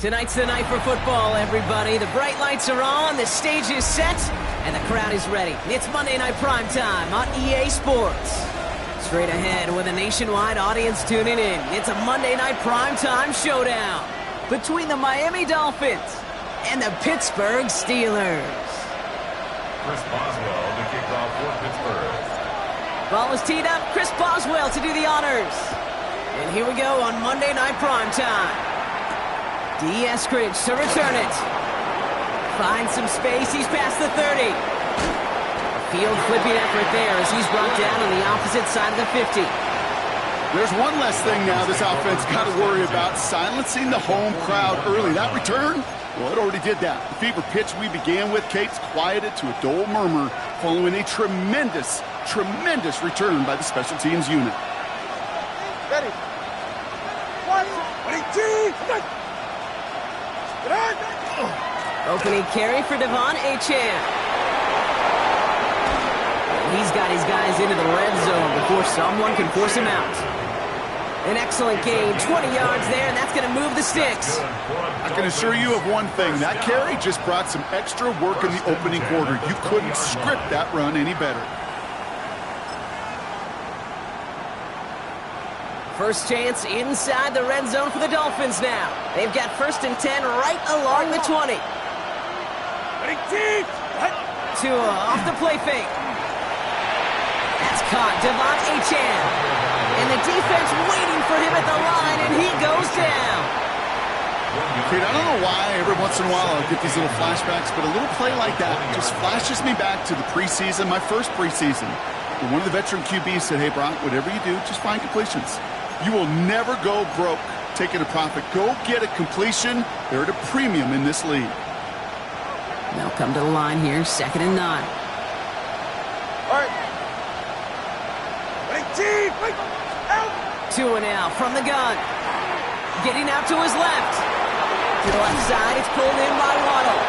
Tonight's the night for football, everybody. The bright lights are on, the stage is set, and the crowd is ready. It's Monday Night Primetime on EA Sports. Straight ahead with a nationwide audience tuning in. It's a Monday Night Primetime showdown between the Miami Dolphins and the Pittsburgh Steelers. Chris Boswell to kick off for Pittsburgh. Ball is teed up. Chris Boswell to do the honors. And here we go on Monday Night Primetime. D. Eskridge to return it. Finds some space. He's past the 30. A field flipping effort there as he's brought down on the opposite side of the 50. There's one less thing now this offense got to worry about, silencing the home crowd early. That return, well, it already did that. The fever pitch we began with, Kate's quieted to a dull murmur following a tremendous return by the special teams unit. Ready. 1, 22, Opening carry for Devon Achane. He's got his guys into the red zone before someone can force him out. An excellent gain, 20 yards there, and that's going to move the sticks. I can assure you of one thing. That carry just brought some extra work in the opening quarter. You couldn't script that run any better. First chance inside the red zone for the Dolphins now. They've got 1st and 10 right along the 20. Tua off the play fake. That's caught. Devon Achane. And the defense waiting for him at the line, and he goes down. Kate, I don't know why every once in a while I'll get these little flashbacks, but a little play like that just flashes me back to the preseason, my first preseason. And one of the veteran QBs said, hey, Brock, whatever you do, just find completions. You will never go broke taking a profit. Go get a completion. They're at a premium in this league. They'll come to the line here, 2nd and 9. All right. Tua now from the gun. Getting out to his left. To the left side, it's pulled in by Waddle.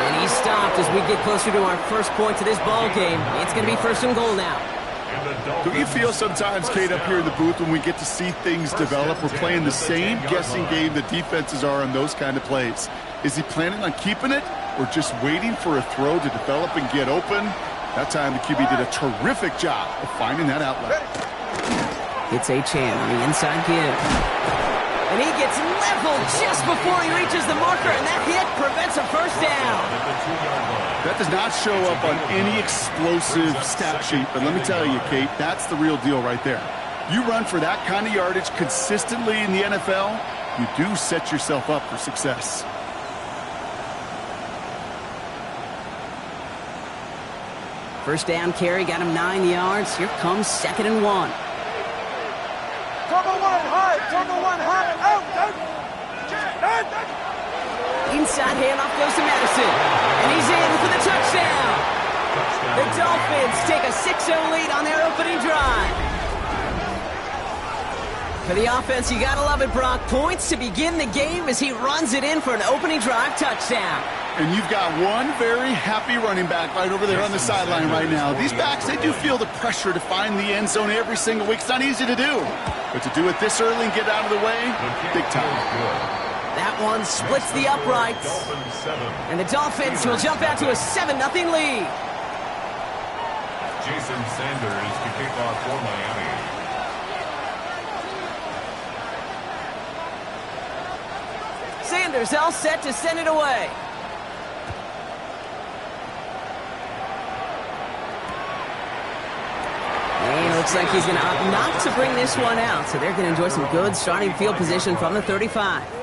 And he's stopped as we get closer to our first point to this ball game. It's going to be 1st and goal now. Don't you feel sometimes, Kate, up here in the booth when we get to see things develop, we're playing the same guessing game the defenses are on those kind of plays? Is he planning on keeping it or just waiting for a throw to develop and get open? That time the QB did a terrific job of finding that outlet. It's Achane on the inside give. And he gets leveled just before he reaches the marker, and that hit prevents a first down. That does not show up on any explosive stat sheet, but let me tell you, Kate, that's the real deal right there. You run for that kind of yardage consistently in the NFL, you do set yourself up for success. First down carry got him 9 yards. Here comes 2nd and 1. Turbo one high, out. Inside handoff goes to Madison. And he's in for the touchdown. The Dolphins take a 6-0 lead on their opening drive. For the offense, you gotta love it, Brock. Points to begin the game as he runs it in for an opening drive touchdown. And you've got one very happy running back right over there on the sideline right now. These backs, they do feel the pressure to find the end zone every single week. It's not easy to do. But to do it this early and get out of the way, big time. That one splits the uprights. And the Dolphins will jump out to a 7-0 lead. Jason Sanders to kick off for Miami. Sanders all set to send it away. And it looks like he's going to opt not to bring this one out. So they're going to enjoy some good starting field position from the 35.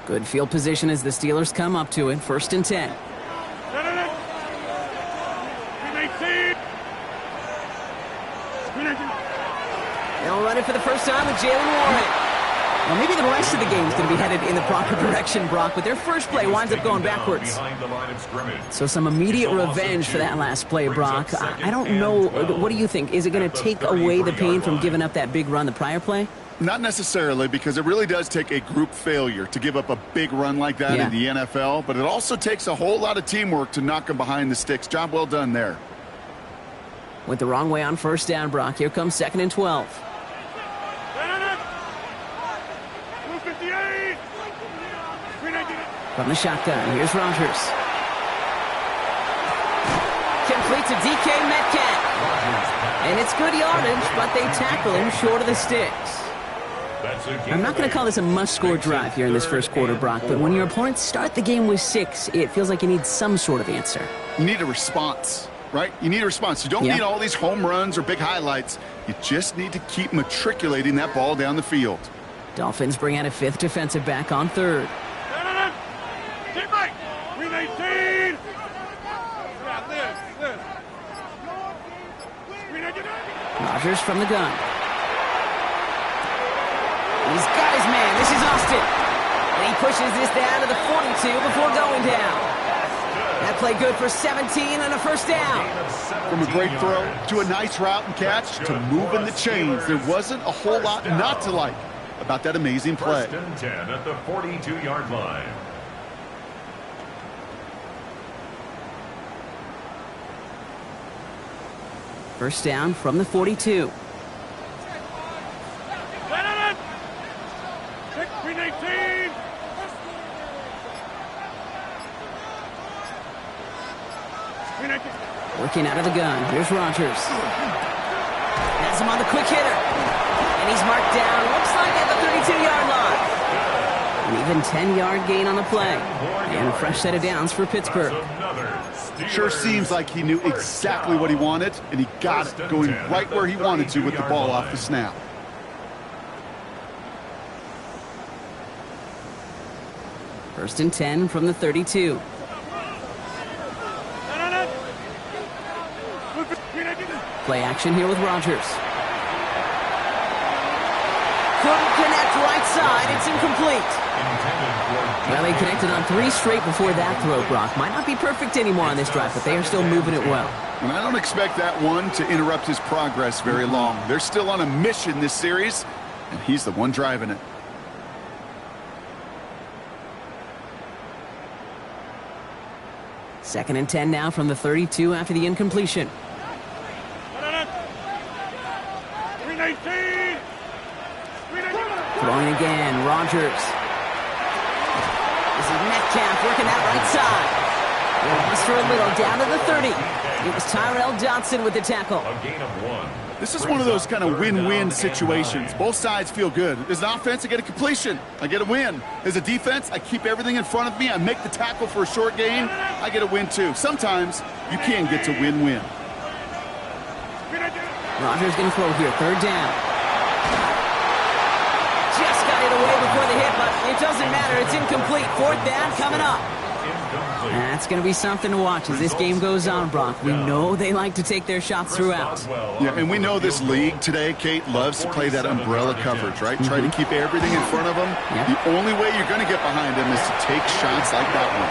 Good field position as the Steelers come up to it. 1st and 10. They'll run it for the first time with Jalen Warren. Well, maybe the rest of the game is going to be headed in the proper direction, Brock, but their first play winds up going backwards. So some immediate revenge for that last play, Brock. I don't know. What do you think? Is it going to take away the pain from giving up that big run the prior play? Not necessarily, because it really does take a group failure to give up a big run like that in the NFL, but it also takes a whole lot of teamwork to knock them behind the sticks. Job well done there. Went the wrong way on 1st down, Brock. Here comes 2nd and 12. From the shotgun, here's Rodgers. Complete to DK Metcalf. And it's good yardage, but they tackle him short of the sticks. I'm not going to call this a must-score drive here in this first quarter, Brock, but when your opponents start the game with 6, it feels like you need some sort of answer. You need a response, right? You need a response. You don't need all these home runs or big highlights. You just need to keep matriculating that ball down the field. Dolphins bring out a 5th defensive back on 3rd. Rodgers from the gun. He's got his man. This is Austin. And he pushes this down to the 42 before going down. That play good for 17 and a 1st down. From a great throw to a nice route and catch to moving the chains. There wasn't a whole lot not to like about that amazing play. 1st and 10 at the 42-yard line. First down from the 42. Working out of the gun. Here's Rodgers. Has him on the quick hitter. And he's marked down. Looks like at the 32-yard line. An even 10-yard gain on the play. And a fresh set of downs for Pittsburgh. Sure seems like he knew exactly what he wanted, and he got it, going right where he wanted to with the ball off the snap. First and 10 from the 32. Play action here with Rodgers. Couldn't connect right side. It's incomplete. Well, they connected on 3 straight before that throw, Brock. Might not be perfect anymore on this drive, but they are still moving it well. And I don't expect that one to interrupt his progress very long. They're still on a mission this series, and he's the one driving it. Second and 10 now from the 32 after the incompletion. Throwing again, Rodgers. This is Metcalf working that right side. Lost for a little, down to the 30. It was Tyrell Johnson with the tackle. A gain of 1. This is one of those kind of win-win situations. Both sides feel good. As an offense, I get a completion. I get a win. As a defense, I keep everything in front of me. I make the tackle for a short gain. I get a win, too. Sometimes, you can get to win-win. Rodgers going to throw here, 3rd down. Just got it away before the hit, but it doesn't matter. It's incomplete. 4th down coming up. incomplete. That's going to be something to watch as this game goes on, Brock. We know they like to take their shots throughout. Yeah, and we know this league today, Kate, loves to play that umbrella coverage, right? Try to keep everything in front of them. The only way you're going to get behind them is to take shots like that one.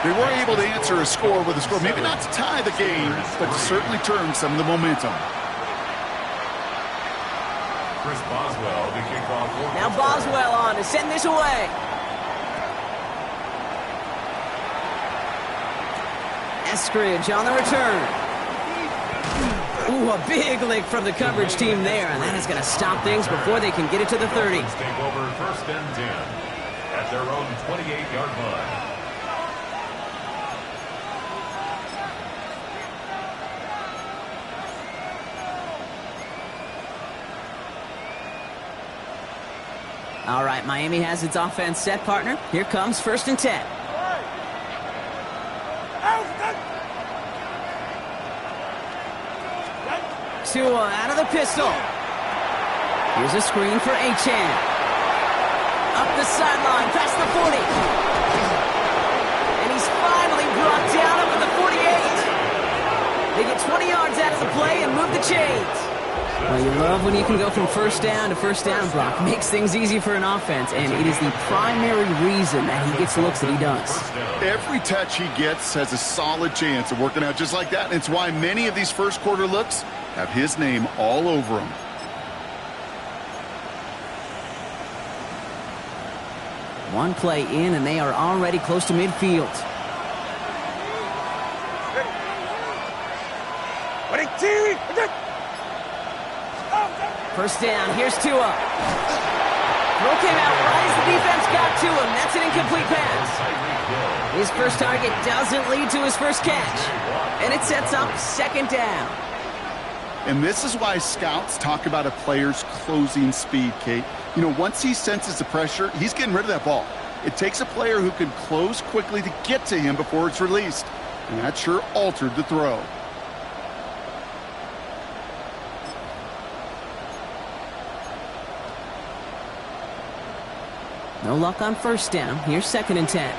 They were able to answer a score with a score, maybe not to tie the game, but to certainly turn some of the momentum. Chris Boswell to kick off. Now Boswell on to send this away. Eskridge on the return. Ooh, a big lick from the coverage team there, and that is going to stop things before they can get it to the 30. Dolphins take over 1st and 10 at their own 28-yard line. All right, Miami has its offense set, partner. Here comes 1st and 10. Tua out of the pistol. Here's a screen for Achane. Up the sideline, past the 40. And he's finally brought down over the 48. They get 20 yards out of the play and move the chains. Well, you love when you can go from 1st down to 1st down, Brock. Makes things easy for an offense, and it is the primary reason that he gets the looks that he does. Every touch he gets has a solid chance of working out just like that, and it's why many of these first quarter looks have his name all over them. One play in, and they are already close to midfield. First down, here's Tua. Throw came out right as the defense got to him. That's an incomplete pass. His first target doesn't lead to his first catch. And it sets up 2nd down. And this is why scouts talk about a player's closing speed, Kate. You know, once he senses the pressure, he's getting rid of that ball. It takes a player who can close quickly to get to him before it's released. And that sure altered the throw. No luck on 1st down. Here's 2nd and 10.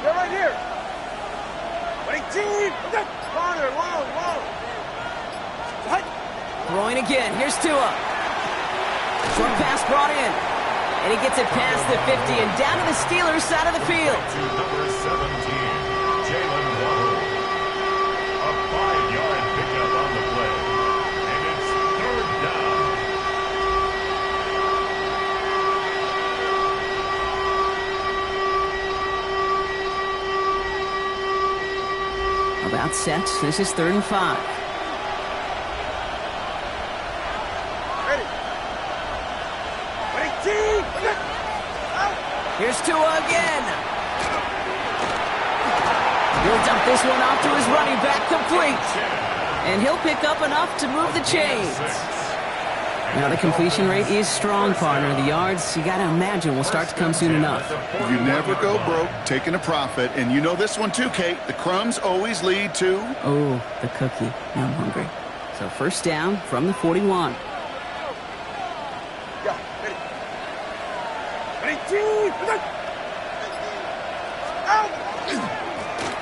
They're right here. Corner, long. Throwing again. Here's Tua. Short pass brought in. And he gets it past the 50 and down to the Steelers side of the field. Number 17, Jalen Waddle. A 5-yard pickup on the play. And it's 3rd down. About set. This is 3rd and 5. Here's Tua again. He'll dump this one off to his running back, complete. And he'll pick up enough to move the chains. Now the completion rate is strong, partner. The yards, you got to imagine, will start to come soon enough. You never go broke taking a profit. And you know this one too, Kate. The crumbs always lead to... Oh, the cookie. Now I'm hungry. So 1st down from the 41.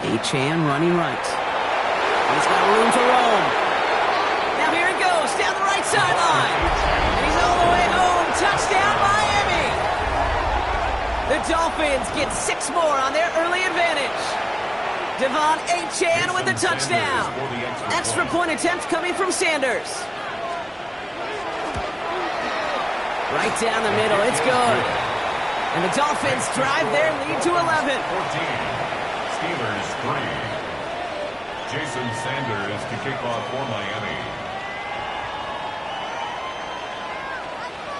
Achane running right. He's got room to roam. Now here it goes, down the right sideline. And he's all the way home. Touchdown, Miami. The Dolphins get 6 more on their early advantage. Devon Achane with the touchdown. Extra point attempt coming from Sanders. Right down the middle, it's good. And the Dolphins drive their lead to 11. 14. Steelers 3. Jason Sanders to kick off for Miami.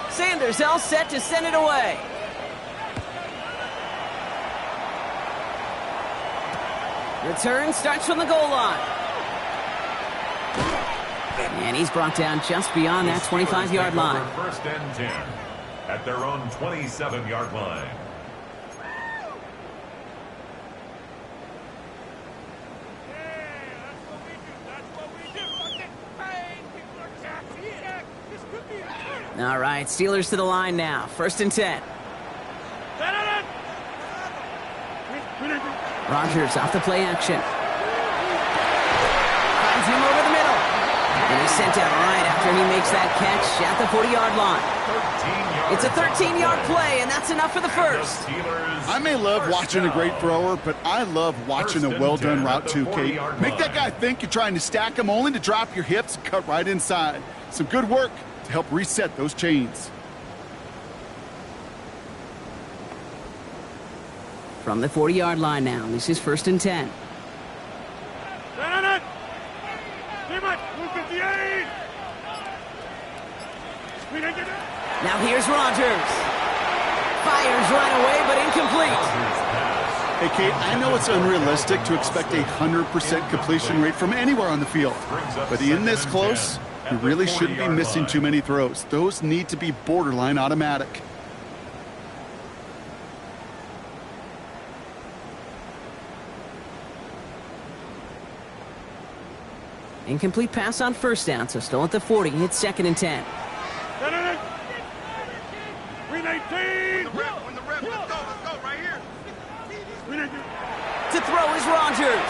Sanders all set to send it away. Return starts from the goal line. And he's brought down just beyond that 25-yard line. 1st and 10 at their own 27-yard line. All right, Steelers to the line now. 1st and 10. Rodgers off the play action. Finds him over the middle. And he's sent out right after he makes that catch at the 40-yard line. It's a 13-yard play, and that's enough for the first. I may love watching a great thrower, but I love watching a well-done route too, Kate. Make that guy think you're trying to stack him only to drop your hips and cut right inside. Some good work to help reset those chains. From the 40-yard line now, this is 1st and 10. Now here's Rodgers. Fires right away, but incomplete. Hey, Kate, I know it's unrealistic to expect a 100% completion rate from anywhere on the field. But in this close, you really shouldn't be missing too many throws. Those need to be borderline automatic. Incomplete pass on 1st down, so still at the 40. It's 2nd and 10. To throw is Rodgers.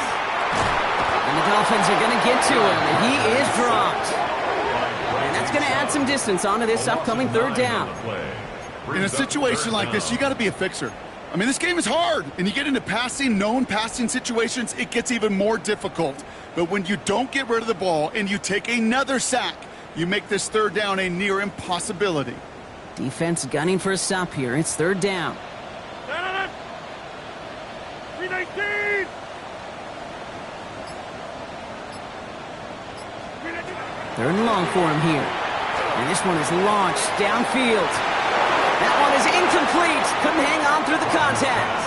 And the Dolphins are going to get to him, and he is dropped. And that's going to add some distance onto this upcoming 3rd down. In a situation like this, you got to be a fixer. I mean, this game is hard, and you get into known passing situations, it gets even more difficult. But when you don't get rid of the ball and you take another sack, you make this 3rd down a near impossibility. Defense gunning for a stop here. It's 3rd down. Third and long for him here. And this one is launched downfield. That one is incomplete. Couldn't hang on through the contact.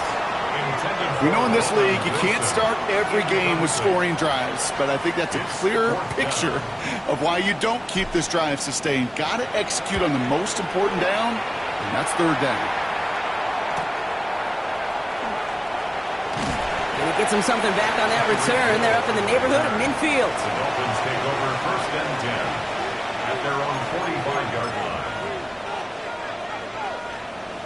You know, in this league, you can't start every game with scoring drives, but I think that's a clear picture of why you don't keep this drive sustained. Got to execute on the most important down, and that's 3rd down. And he gets him something back on that return. They're up in the neighborhood of midfield. The Dolphins take over 1st and 10 at their own 45-yard line.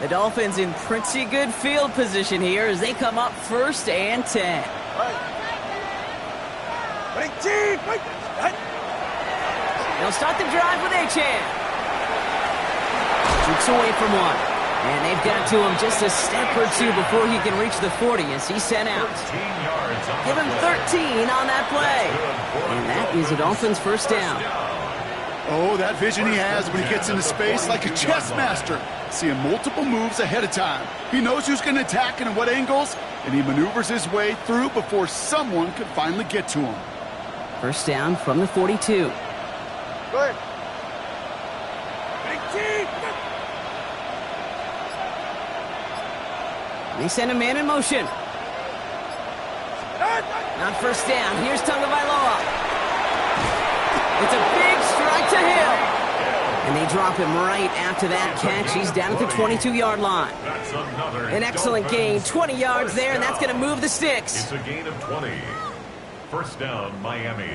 The Dolphins in pretty good field position here as they come up 1st and 10. They'll start the drive with Achane. Shoots away from one. And they've got to him just a step or two before he can reach the 40 as he's sent out. Give him 13 on that play. And that is the Dolphins' 1st down. Oh, that vision he has when he gets into space like a chess master. Seeing multiple moves ahead of time. He knows who's going to attack and at what angles, and he maneuvers his way through before someone can finally get to him. 1st down from the 42. Good. They send a man in motion. On 1st down, here's Tagovailoa. It's a big strike to him. And they drop him right after that catch. He's down at the 22-yard line. An excellent gain, 20 yards there, and that's going to move the sticks. It's a gain of 20. 1st down, Miami.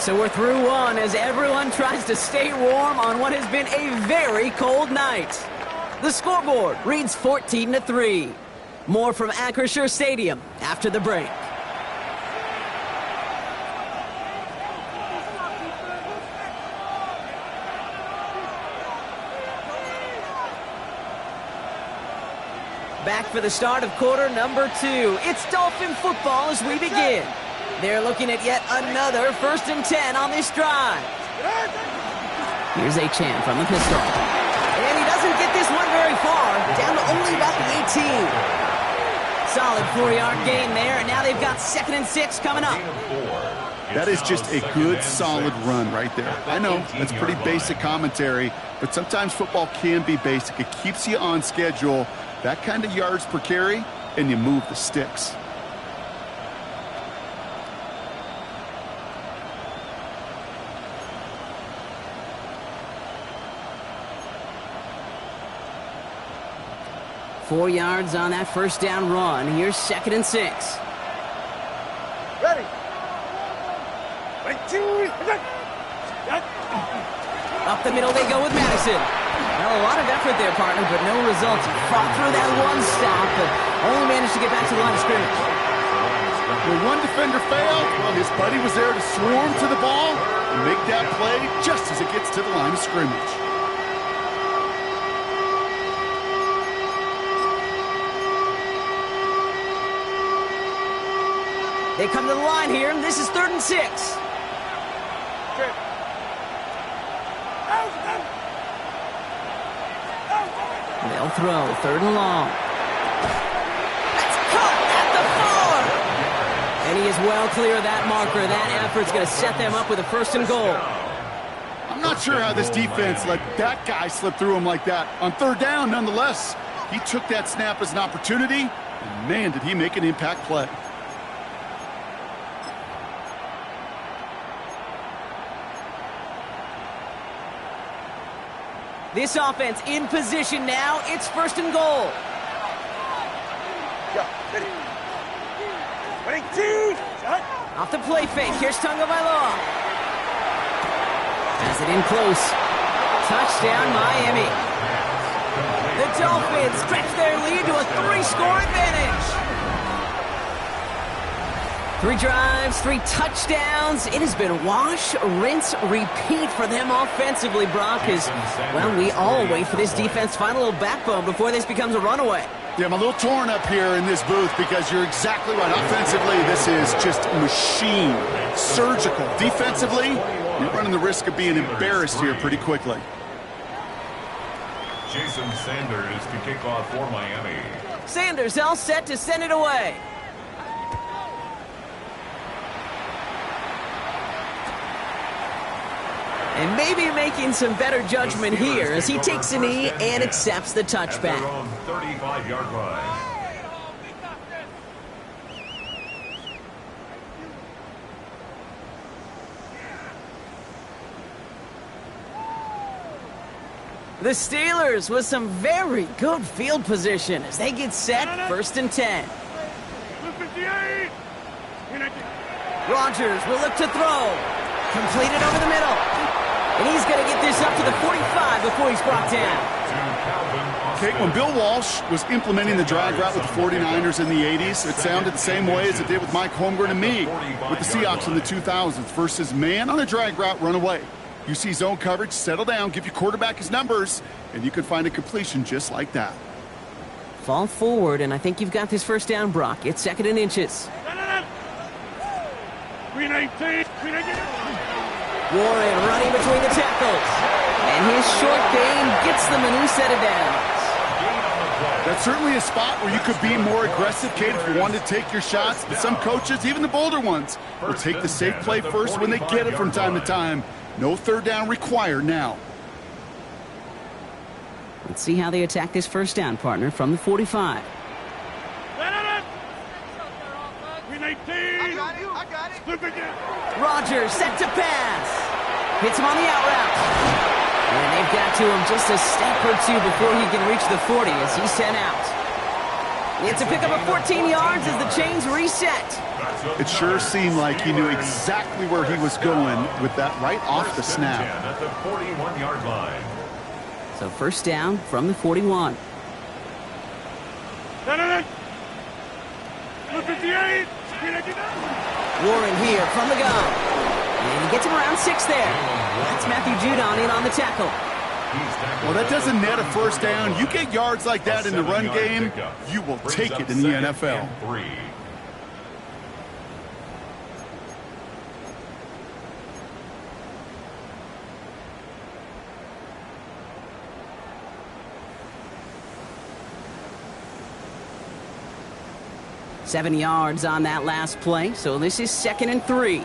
So we're through one as everyone tries to stay warm on what has been a very cold night. The scoreboard reads 14-3. More from Acrisure Stadium after the break. Back for the start of quarter number 2. It's Dolphin football as we begin. They're looking at yet another 1st and 10 on this drive. Here's Achane from the pistol. And he doesn't get this one very far, down to only about the 18. Solid 4-yard gain there, and now they've got 2nd and 6 coming up. That is just a good, solid run right there. I know, that's pretty basic commentary, but sometimes football can be basic. It keeps you on schedule, that kind of yards per carry, and you move the sticks. 4 yards on that first down run. Here's 2nd and 6. Ready. Up the middle they go with Madison. Well, a lot of effort there, partner, but no results. He fought through that one stop, but only managed to get back to the line of scrimmage. When one defender failed, well, his buddy was there to swarm to the ball and make that play just as it gets to the line of scrimmage. They come to the line here, and this is 3rd and 6. They'll throw, 3rd and long. That's caught at the 4! And he is well clear of that marker. That effort's going to set them up with a 1st and goal. I'm not sure how this defense let that guy slip through him like that. On 3rd down, nonetheless, he took that snap as an opportunity, and man, did he make an impact play. This offense in position now. It's 1st and goal. Off the play fake. Here's Tagovailoa. Has it in close. Touchdown, Miami. The Dolphins stretch their lead to a 3-score advantage. 3 drives, 3 touchdowns. It has been wash, rinse, repeat for them offensively, Brock, as, well, we all wait for this defense to find a little backbone before this becomes a runaway. Yeah, I'm a little torn up here in this booth because you're exactly right. Offensively, this is just machine, surgical. Defensively, you're running the risk of being embarrassed here pretty quickly. Jason Sanders to kick off for Miami. Sanders all set to send it away. And maybe making some better judgment here as he takes a knee and accepts the touchback. 35-yard line. The Steelers with some very good field position as they get set, 1st and 10. Rodgers will look to throw. Completed over the middle. And he's going to get this up to the 45 before he's brought down. Okay, when Bill Walsh was implementing the drag route with the 49ers in the 80s, it sounded the same way as it did with Mike Holmgren and me with the Seahawks in the 2000s versus man on a drag route, run away. You see zone coverage, settle down, give your quarterback his numbers, and you can find a completion just like that. Fall forward, and I think you've got this 1st down, Brock. It's 2nd and inches. Warren running between the tackles. And his short game gets them a new set of downs. That's certainly a spot where you could be more aggressive, Kate, if you wanted to take your shots. But some coaches, even the bolder ones, will take the safe play first when they get it from time to time. No 3rd down required now. Let's see how they attack this 1st down, partner, from the 45. Rodgers set to pass. Hits him on the out route. And they've got to him just a step or 2 before he can reach the 40 as he's sent out. It's a pickup of 14 yards as the chains reset. It sure seemed like he knew exactly where he was going with that right off the snap. At the 41-yard line. So 1st down from the 41. Warren here from the gun. And he gets him around 6 there. That's Matthew Judon in on the tackle. Well, that doesn't net a 1st down. You get yards like that in the run game, you will take it in the NFL. 7 yards on that last play, so this is 2nd and 3.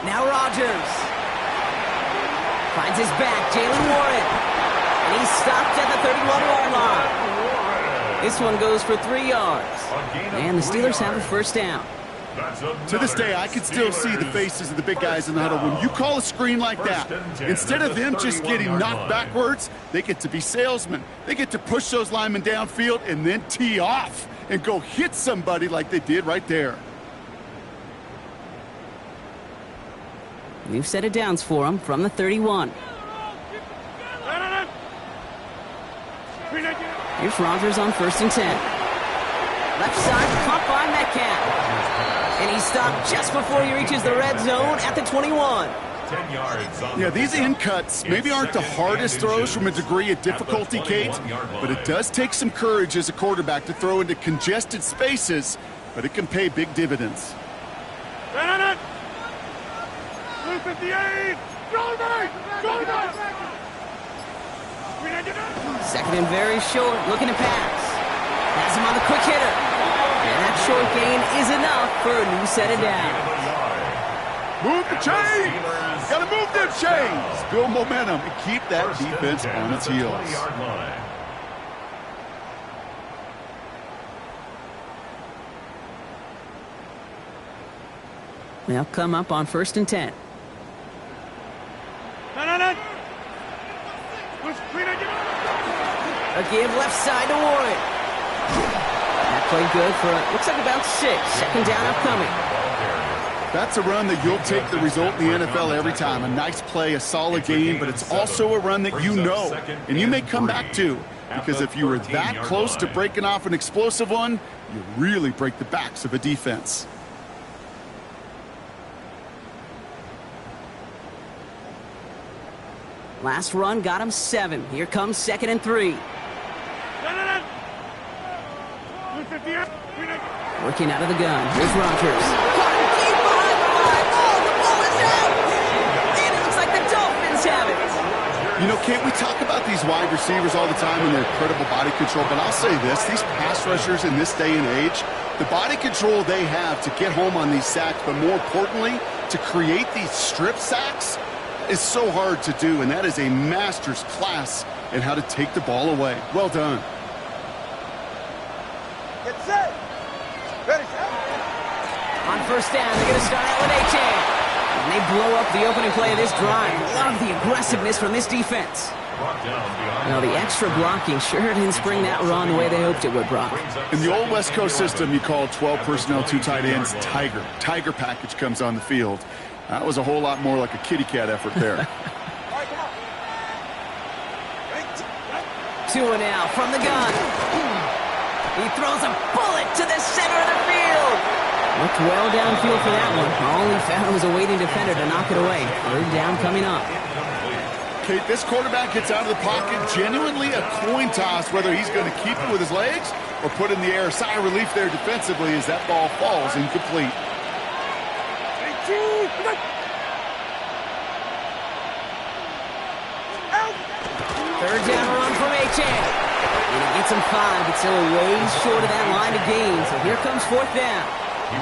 Now Rodgers finds his back, Jalen Warren, and he's stopped at the 31-yard line. This one goes for 3 yards, and the Steelers have a 1st down. To this day, I can still see the faces of the big guys in the huddle. When you call a screen like that, instead of them just getting knocked backwards, they get to be salesmen. They get to push those linemen downfield and then tee off and go hit somebody like they did right there. New set of downs for him from the 31. Here's Rodgers on 1st and 10. Left side, caught by Metcalf. And he's stopped just before he reaches the red zone at the 21. 10 yards on Yeah, these in cuts maybe aren't the hardest throws from a degree of difficulty, Kate, but it does take some courage as a quarterback to throw into congested spaces, but it can pay big dividends. 358! Second and very short, looking to pass. Has him on the quick hitter. And that short gain is enough for a new set of downs. Move the chains! Gotta move them chains! Build momentum and keep that defense on its heels. They'll come up on 1st and 10. A give left side to Warren. That played good for, looks like about 6. Second down upcoming. That's a run that you'll take the result in the NFL every time. A nice play, a solid game, but it's also a run that you know and you may come back to. Because if you were that close to breaking off an explosive one, you really break the backs of a defense. Last run got him 7. Here comes 2nd and 3. Working out of the gun. Here's Rodgers. Caught him deep behind the line. Oh, the ball is out. And it looks like the Dolphins have it. You know, can't we talk about these wide receivers all the time and their incredible body control? But I'll say this, these pass rushers in this day and age, the body control they have to get home on these sacks, but more importantly, to create these strip sacks, is so hard to do, and that is a master's class in how to take the ball away. Well done. Get set! Ready, set! On 1st down, they're going to start out with A-Chain. And they blow up the opening play of this drive. Love the aggressiveness from this defense. Now, the extra blocking sure didn't spring that run the way they hoped it would, Brock. In the old West Coast system, you called 12 personnel, 2 tight ends, Tiger. Tiger package comes on the field. That was a whole lot more like a kitty cat effort there. 2 and out from the gun. He throws a bullet to the center of the field. Looked well downfield for that one. All he found was a waiting defender to knock it away. 3rd down coming up. Kate, this quarterback gets out of the pocket, genuinely a coin toss whether he's going to keep it with his legs or put in the air. Sigh of relief there defensively as that ball falls incomplete. 3rd down run from A-Chain. And he gets him 5, but still a ways short of that line of gain. So here comes 4th down. A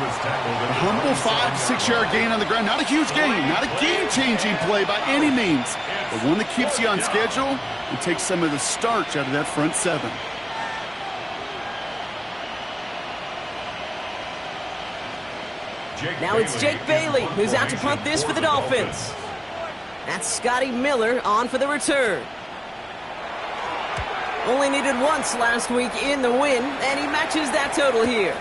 humble 5 to 6 yard gain on the ground. Not a huge gain, not a game-changing play by any means, but one that keeps you on schedule and takes some of the starch out of that front 7. Now it's Jake Bailey who's out to punt this for the Dolphins. That's Scotty Miller on for the return. Only needed once last week in the win, and he matches that total here.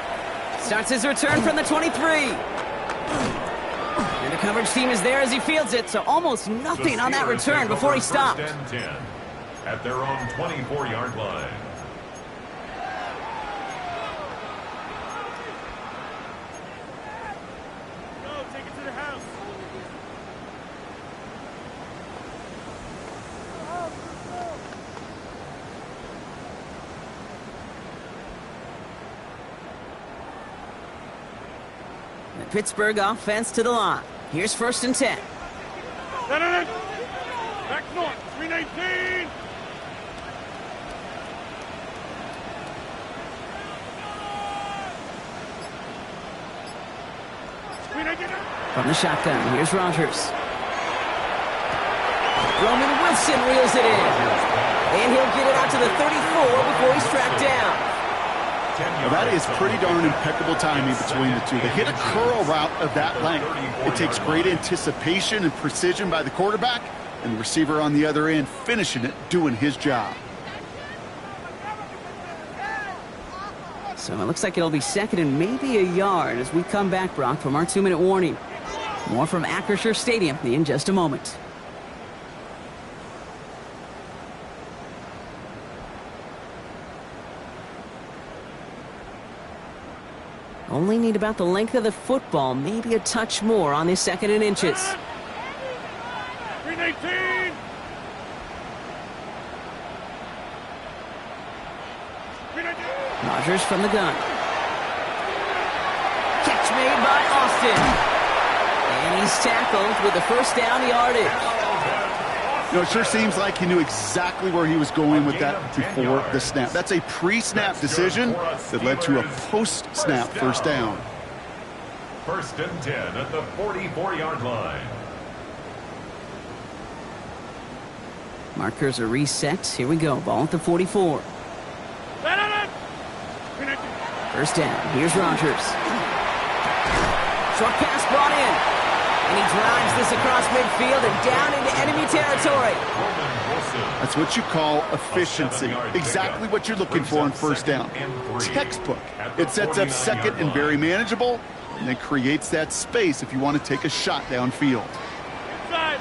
Starts his return from the 23. And the coverage team is there as he fields it, so almost nothing on that return before he stopped. At their own 24-yard line. The Pittsburgh offense to the line. Here's 1st and 10. Back north, 319! From the shotgun, here's Rodgers. Roman Wilson reels it in. And he'll get it out to the 34 before he's tracked down. Well, that is pretty darn impeccable timing between the two. They hit a curl route of that length. It takes great anticipation and precision by the quarterback, and the receiver on the other end finishing it, doing his job. So it looks like it'll be second and maybe a yard as we come back, Brock, from our 2-minute warning. More from Acrisure Stadium in just a moment. Only need about the length of the football, maybe a touch more on this 2nd and inches. 319. Rodgers from the gun. Catch made by Austin. And he's tackled with the first down yardage. You know, it sure seems like he knew exactly where he was going with that before the snap. That's a pre-snap decision that led to a post-snap first down. 1st and 10 at the 44-yard line. Markers are reset. Here we go. Ball at the 44. First down. Here's Rodgers. Short pass brought in. And he drives this across midfield and down into enemy territory. That's what you call efficiency. Exactly what you're looking for on first down. Textbook. It sets up second and very manageable, and then creates that space if you want to take a shot downfield. Inside.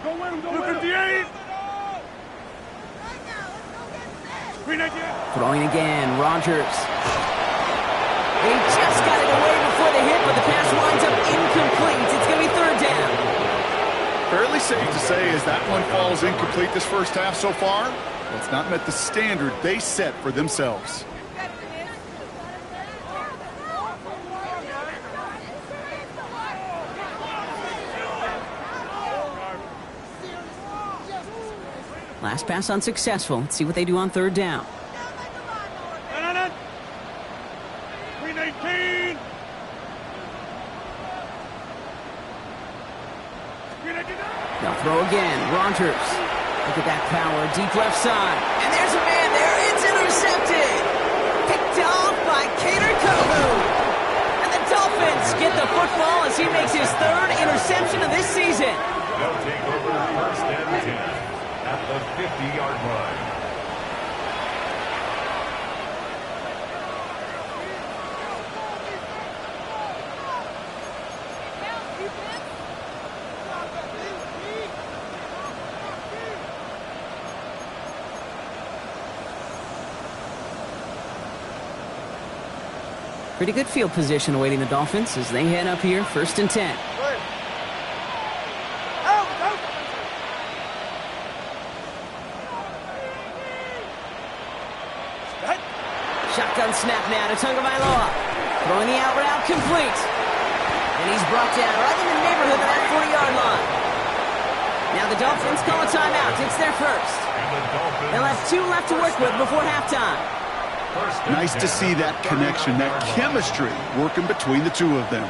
Go win him, go win him. 319. Throwing again, Rodgers. He just got it away before the hit, but the pass winds up incomplete. It's going to be 3rd down. Fairly safe to say as that one falls incomplete this first half so far, well, it's not met the standard they set for themselves. Last pass unsuccessful. Let's see what they do on 3rd down. 319. They'll throw again. Rodgers. Look at that power. Deep left side. And there's a man there. It's intercepted. Picked off by Cater Kovu. And the Dolphins get the football as he makes his 3rd interception of this season. They'll take over 1st and 10 at the 50-yard line. Pretty good field position awaiting the Dolphins as they head up here, 1st and 10. Shotgun snap now to Tagovailoa. Throwing the out route complete. And he's brought down right in the neighborhood of that 40-yard line. Now the Dolphins call a timeout. It's their first. They'll have 2 left to work with before halftime. Nice to see that connection, that chemistry working between the two of them.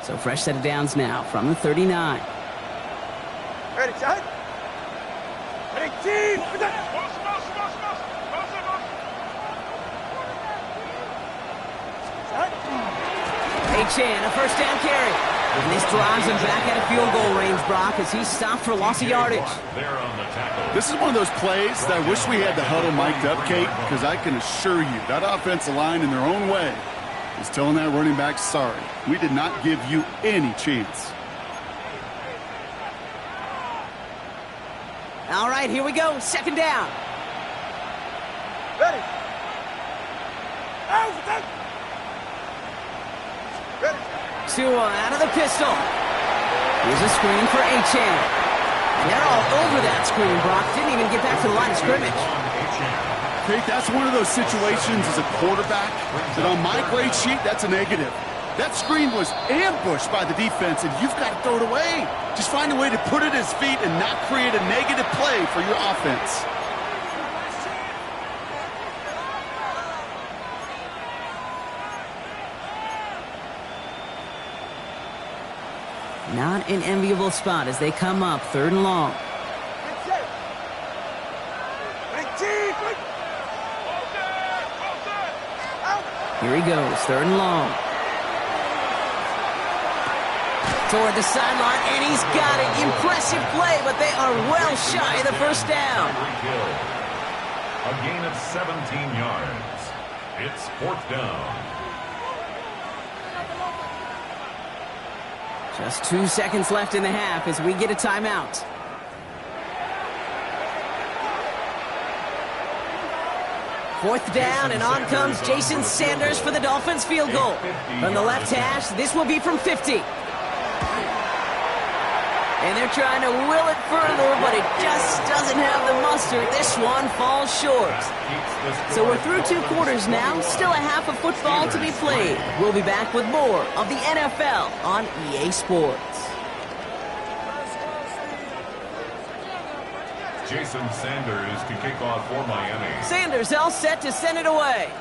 So fresh set of downs now from the 39. Ready, shot. Ready, team. Chan, a first down carry. And this drives him back at a field goal range, Brock, as he's stopped for loss of yardage. This is one of those plays that I wish we had the huddle mic'd up, Kate, because I can assure you that offensive line in their own way is telling that running back, sorry, we did not give you any chance. All right, here we go. 2nd down. Ready. Out. Ready. Tua out of the pistol. Here's a screen for Chan. And they're all over that screen, Brock. Didn't even get back to the line of scrimmage. Kate, that's one of those situations as a quarterback that on my grade sheet, that's a negative. That screen was ambushed by the defense, and you've got to throw it away. Just find a way to put it at his feet and not create a negative play for your offense. Not an enviable spot as they come up 3rd and long. Here he goes, 3rd and long. Toward the sideline, and he's got it. Impressive play, but they are well shy of the first down. A gain of 17 yards. It's 4th down. Just 2 seconds left in the half as we get a timeout. Fourth down, and on comes Jason Sanders for the Dolphins field goal. From the left hash, this will be from 50. And they're trying to will it further, but it just doesn't have the muster. This one falls short. So we're through 2 quarters now. Still a half of football to be played. We'll be back with more of the NFL on EA Sports. Jason Sanders to kick off for Miami. Sanders all set to send it away.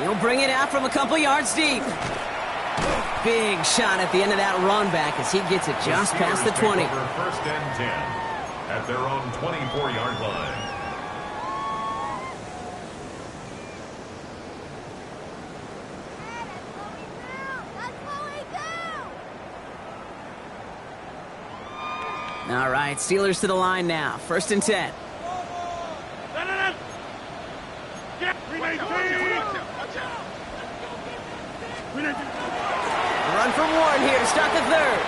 He'll bring it out from a couple yards deep. Big shot at the end of that run back as he gets it just past the 20. 1st and 10 at their own 24-yard line. All right, Steelers to the line now. 1st and 10. Run from Warren here to start the 3rd.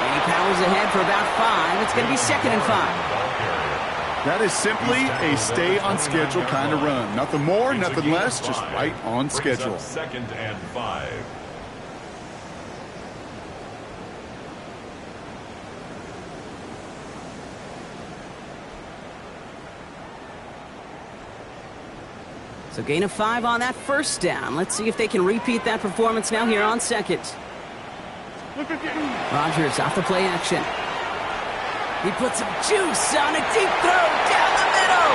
And he powers ahead for about 5. It's going to be 2nd and 5. That is simply a stay-on-schedule kind of run. Nothing more, nothing less, just right on schedule. 2nd and 5. So gain of 5 on that 1st down. Let's see if they can repeat that performance now here on 2nd. Rodgers off the play action. He puts some juice on a deep throw down the middle.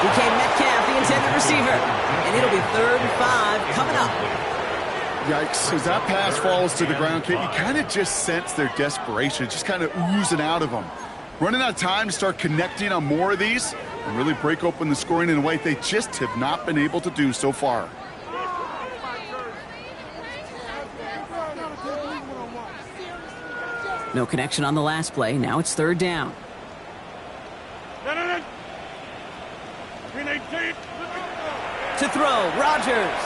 DK Metcalf, the intended receiver. And it'll be 3rd and 5 coming up. Yikes, as that pass falls to the ground, Kate, you kind of just sense their desperation, just kind of oozing out of them. Running out of time to start connecting on more of these and really break open the scoring in a way they just have not been able to do so far. No connection on the last play. Now it's 3rd down. To throw, Rodgers.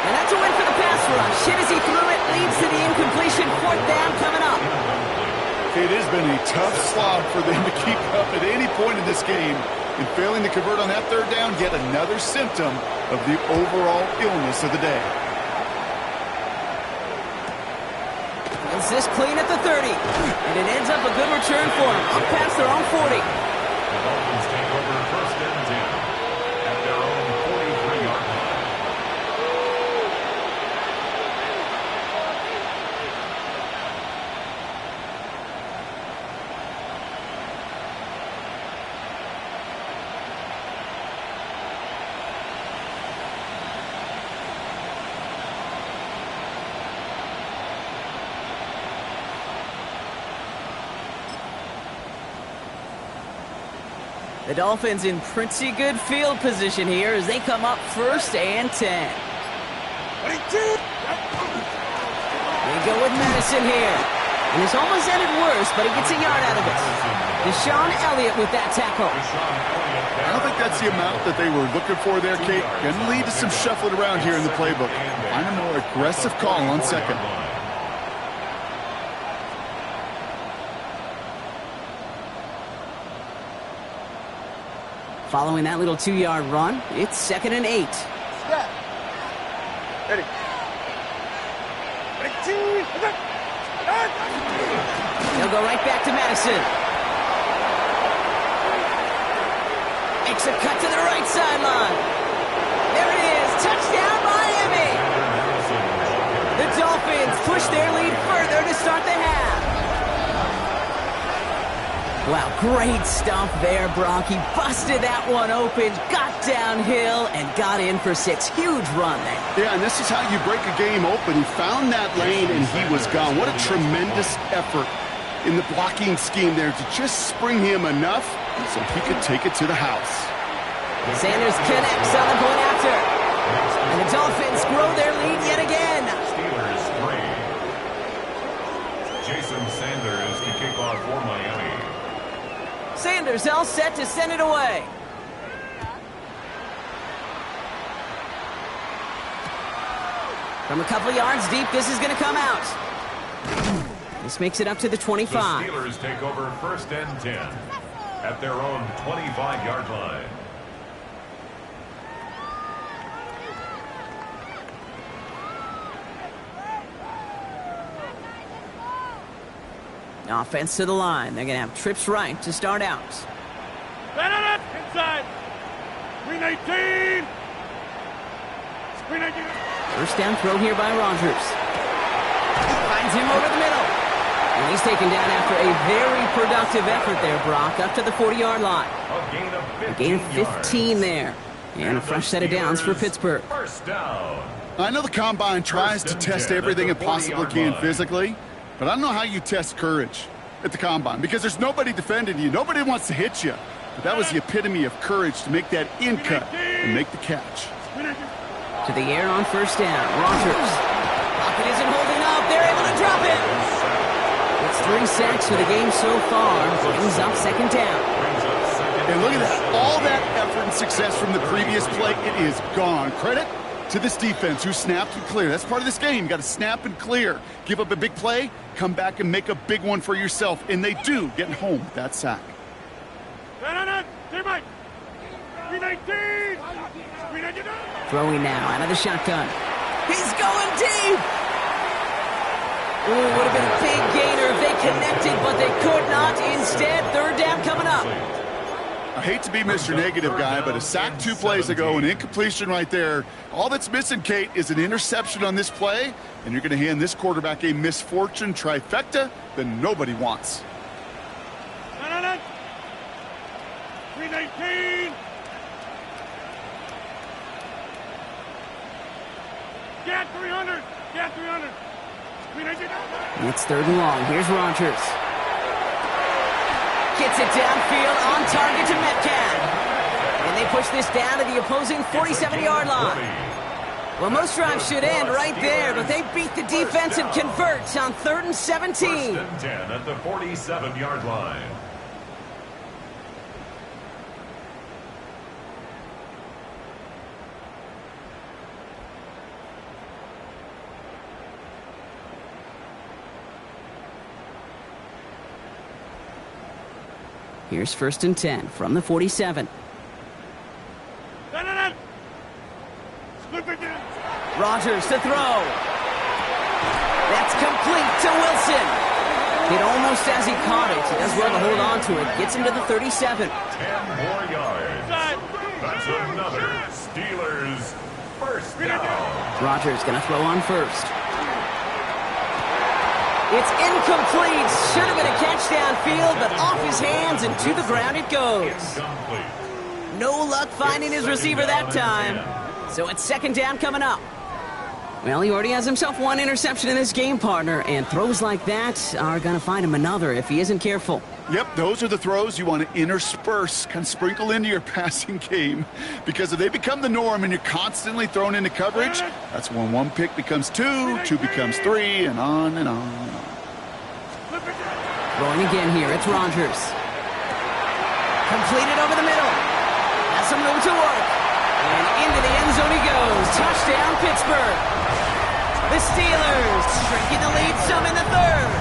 And that's a win for the pass rush. Hit as he threw it, leads to the incompletion. 4th down coming up. It has been a tough slog for them to keep up at any point in this game. And failing to convert on that 3rd down, yet another symptom of the overall illness of the day. Is this clean at the 30? And it ends up a good return for them. Up past their own 40. The Dolphins take over 1st and 10 at their own 43-yard line. The Dolphins in pretty good field position here as they come up 1st and 10. They go with Madison here. And this almost ended worse, but he gets a yard out of it. Deshaun Elliott with that tackle. I don't think that's the amount that they were looking for there, Kate. Going to lead to some shuffling around here in the playbook. Find a more aggressive call on 2nd. Following that little 2-yard run, it's 2nd and 8. Step. Ready. They'll go right back to Madison. Makes a cut to the right sideline. There it is. Touchdown, Miami. The Dolphins push their lead further to start the half. Wow, great stuff there, Brock. He busted that one open, got downhill, and got in for 6. Huge run there. Yeah, and this is how you break a game open. He found that lane, and he was gone. What a tremendous effort in the blocking scheme there to just spring him enough so he could take it to the house. Sanders connects on the point after. And the Dolphins grow their lead yet again. Steelers 3. Jason Sanders to kick off for Miami. Sanders all set to send it away. From a couple yards deep, this is going to come out. This makes it up to the 25. The Steelers take over 1st and 10 at their own 25-yard line. Offense to the line. They're going to have trips right to start out. Inside. Screen 18. Screen 18. First down throw here by Rodgers. Finds him over the middle. And he's taken down after a very productive effort there, Brock, up to the 40-yard line. A gain of 15 there. And a fresh set of downs for Pittsburgh. First down. I know the Combine tries to test everything it possibly can physically, but I don't know how you test courage at the Combine because there's nobody defending you. Nobody wants to hit you. But that was the epitome of courage to make that in cut and make the catch. To the air on first down. Rodgers. Pocket isn't holding up. They're able to drop it. It's 3 sacks for the game so far. Brings up second down. And look at that. All that effort and success from the previous play, it is gone. Credit to this defense who snapped and cleared. That's part of this game. You got to snap and clear. Give up a big play, come back and make a big one for yourself. And they do, getting home with that sack. Throwing now out of the shotgun. He's going deep. Ooh, would have been a big gainer if they connected, but they could not. Instead, third down coming up. I hate to be Mr. Negative guy, but a sack 2 plays ago, an incompletion right there. All that's missing, Kate, is an interception on this play, and you're going to hand this quarterback a misfortune trifecta that nobody wants. 319. Get 300. Get 300. It's third and long. Here's Rodgers. Gets it downfield, on target to Metcalf. And they push this down to the opposing 47-yard line. Well, most drives should end right there, but they beat the defense and convert on 3rd and 17. 1st and 10 at the 47-yard line. Here's 1st and 10 from the 47. Rodgers to throw. That's complete to Wilson. Hit almost as he caught it. He does well to hold on to it. Gets him to the 37. 10 more yards. That's another Steelers first down. Rodgers going to throw on first. It's incomplete. Should have been a catch downfield, but off his hands and to the ground it goes. Incomplete. No luck finding his receiver that time. So it's second down coming up. Well, he already has himself 1 interception in this game, partner, and throws like that are going to find him another if he isn't careful. Yep, those are the throws you want to intersperse, kind of sprinkle into your passing game. Because if they become the norm and you're constantly thrown into coverage, that's when 1 pick becomes 2, 2 becomes 3, and on and on and on. Throwing again here, it's Rodgers. Completed over the middle. Has some room to work. And into the end zone he goes. Touchdown, Pittsburgh. The Steelers shrinking the lead some in the 3rd.